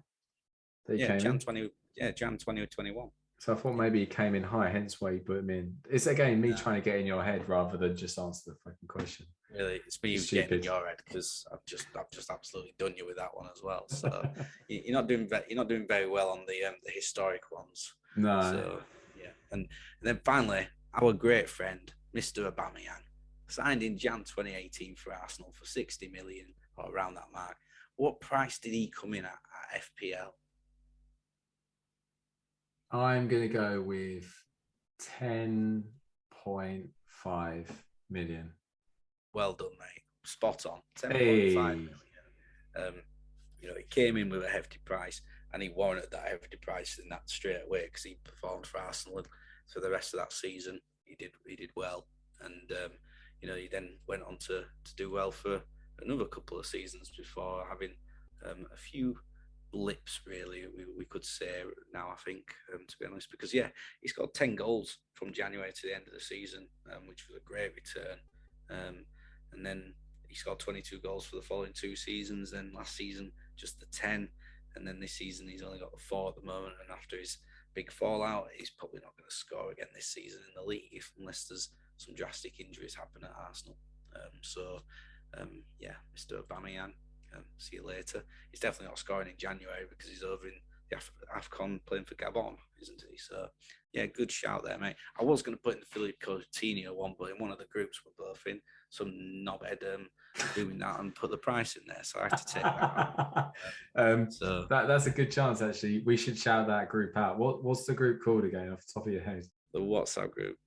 Jan 2021. So I thought maybe he came in high, hence why you put him in. It's again me trying to get in your head rather than just answer the fucking question. Really, it's me who's getting in your head, because I've just absolutely done you with that one as well. So you're not doing very well on the historic ones. No. So yeah, and then finally, our great friend Mr. Aubameyang signed in Jan 2018 for Arsenal for 60 million or around that mark. What price did he come in at FPL? I'm going to go with 10.5 million. Well done, mate. Spot on. 10.5 million. He came in with a hefty price, and he warranted that hefty price in that straight away, because he performed for Arsenal, and for the rest of that season he did well, and he then went on to do well for another couple of seasons before having a few blips, really, we could say now, I think, to be honest, because yeah, he scored 10 goals from January to the end of the season, which was a great return, and then he scored 22 goals for the following 2 seasons, then last season just the 10, and then this season he's only got the 4 at the moment, and after his big fallout, he's probably not going to score again this season in the league unless there's some drastic injuries happen at Arsenal. Yeah, Mr. Aubameyang, see you later. He's definitely not scoring in January because he's over in the AFCON playing for Gabon, isn't he? So yeah, good shout there, mate. I was going to put in the Philippe Coutinho one, but in one of the groups we're both in, some knobhead doing that and put the price in there, so I have to take that out. So that's a good chance, actually. We should shout that group out. What's the group called again, off the top of your head? The WhatsApp group.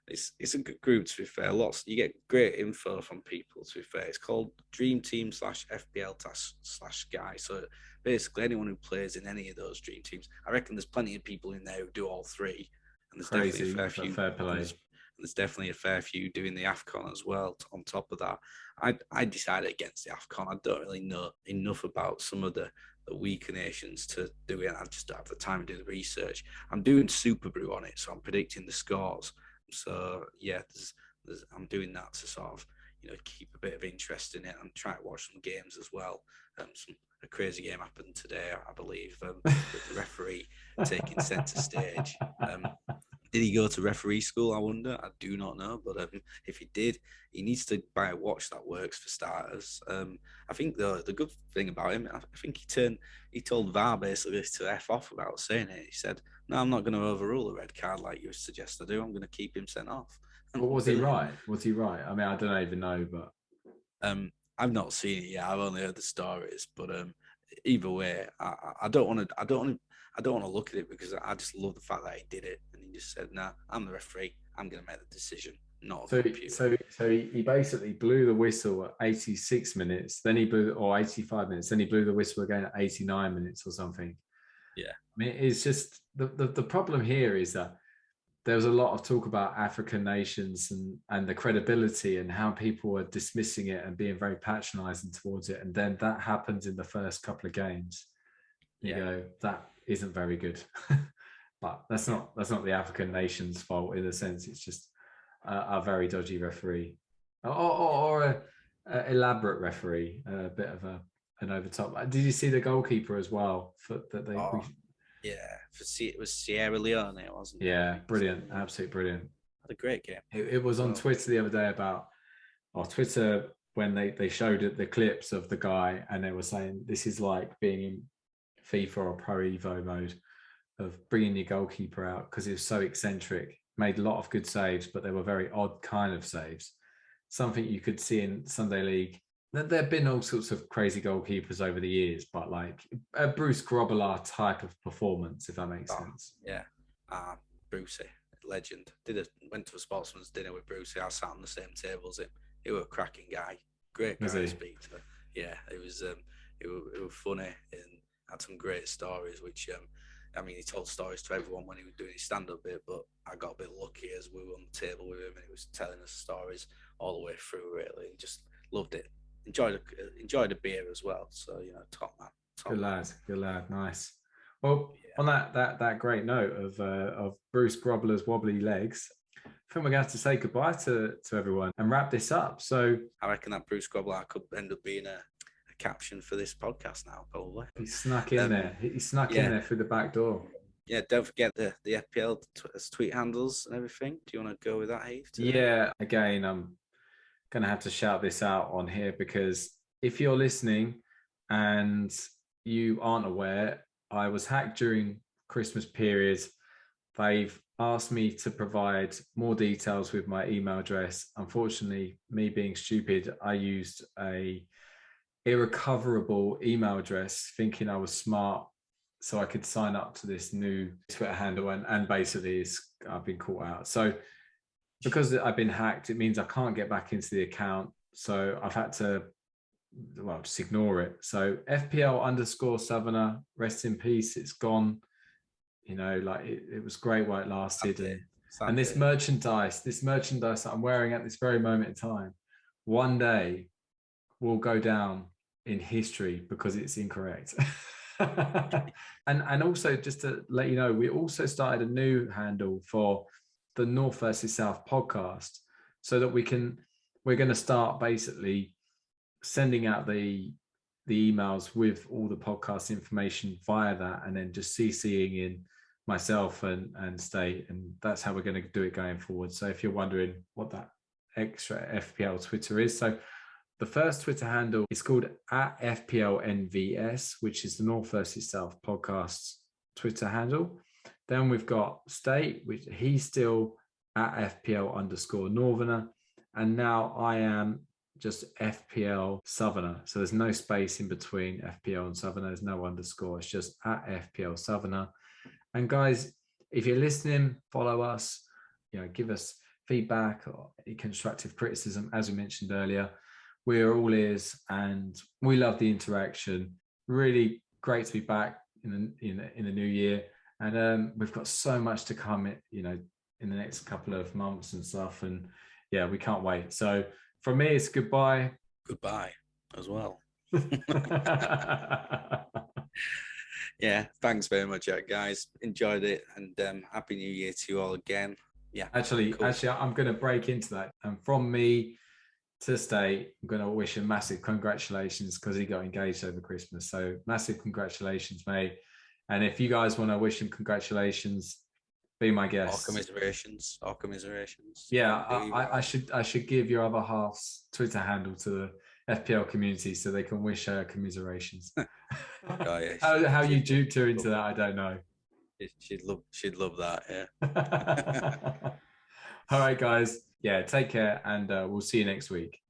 It's a good group, to be fair. You get great info from people, to be fair. It's called Dream Team /FPL/Sky. So basically, anyone who plays in any of those dream teams, I reckon there's plenty of people in there who do all 3. And there's definitely a fair few. Fair play. There's definitely a fair few doing the AFCON as well. On top of that, I decided against the AFCON. I don't really know enough about some of the weaker nations to do it. I just don't have the time to do the research. I'm doing Super Brew on it, so I'm predicting the scores. So yeah, I'm doing that to sort of keep a bit of interest in it and try to watch some games as well. Some a crazy game happened today, I believe, with the referee taking centre stage. Did he go to referee school? I wonder. I do not know, but if he did, he needs to buy a watch that works for starters. I think the good thing about him, I think he told VAR basically to F off about saying it. He said, "No, I'm not going to overrule a red card like you suggest I do. I'm going to keep him sent off." But was he right? Was he right? I mean, I don't even know, but I've not seen it yet. I've only heard the stories, but either way, I don't want to look at it because I just love the fact that he did it and he just said, "Nah, I'm the referee. I'm going to make the decision, not a computer." So he basically blew the whistle at 86 minutes, then he blew, or 85 minutes, then he blew the whistle again at 89 minutes or something. Yeah, I mean, it's just the problem here is that there was a lot of talk about African nations and the credibility and how people were dismissing it and being very patronizing towards it. And then that happens in the first couple of games. You go, that isn't very good. But that's not the African nation's fault in a sense. It's just a very dodgy referee or a elaborate referee, a bit of an overtop. Did you see the goalkeeper as well? It was Sierra Leone, wasn't it? Yeah, brilliant, absolutely brilliant. Had a great game. It was on Twitter the other day Twitter when they showed it, the clips of the guy, and they were saying this is like being in FIFA or Pro Evo mode of bringing your goalkeeper out because he was so eccentric, made a lot of good saves, but they were very odd kind of saves. Something you could see in Sunday League. There have been all sorts of crazy goalkeepers over the years, but like a Bruce Grobbelaar type of performance, if that makes sense. Yeah. Brucey, legend. Went to a sportsman's dinner with Brucey. I sat on the same table as him. He was a cracking guy. Great guy to speak to. Yeah, it was funny and had some great stories, which he told stories to everyone when he was doing his stand-up bit, but I got a bit lucky as we were on the table with him and he was telling us stories all the way through, really. Just loved it. Enjoyed a beer as well. So, top man. Good lad. Nice. Well, on that great note of Bruce Grobbler's wobbly legs, I think we're going to have to say goodbye to everyone and wrap this up. So I reckon that Bruce Grobbler could end up being a caption for this podcast now, probably. He snuck in there. He snuck in there through the back door. Yeah, don't forget the FPL tweet handles and everything. Do you want to go with that, Heath? Yeah, again, I'm going to have to shout this out on here because if you're listening and you aren't aware, I was hacked during Christmas period. They've asked me to provide more details with my email address. Unfortunately, me being stupid, I used a irrecoverable email address thinking I was smart so I could sign up to this new Twitter handle and basically I've been caught out. So because I've been hacked, it means I can't get back into the account. So I've had to, just ignore it. So FPL_Southerner, rest in peace. It's gone. It was great while it lasted. And this merchandise that I'm wearing at this very moment in time, one day will go down in history because it's incorrect. and also just to let you know, we also started a new handle for the North versus South podcast so that we're going to start basically sending out the emails with all the podcast information via that and then just CCing in myself and State, and that's how we're going to do it going forward. So if you're wondering what that extra FPL Twitter is, so the first Twitter handle is called @FPLNVS, which is the North versus South podcast's Twitter handle. Then we've got State, which he's still @FPL_Northerner. And now I am just FPL Southerner. So there's no space in between FPL and Southerner. There's no underscore. It's just @FPL Southerner. And guys, if you're listening, follow us, give us feedback or any constructive criticism. As we mentioned earlier, we're all ears and we love the interaction. Really great to be back in the new year. And we've got so much to come, in the next couple of months and stuff. And yeah, we can't wait. So from me, it's goodbye. Goodbye as well. Yeah, thanks very much, guys. Enjoyed it, and Happy New Year to you all again. Yeah. Actually, I'm going to break into that. And from me, to stay, I'm going to wish him massive congratulations because he got engaged over Christmas. So massive congratulations, mate. And if you guys want to wish him congratulations, be my guest. Our commiserations. Yeah, I should give your other half's Twitter handle to the FPL community so they can wish her commiserations. How you duped her into that, I don't know. She'd love that, yeah. All right, guys. Yeah, take care, and we'll see you next week.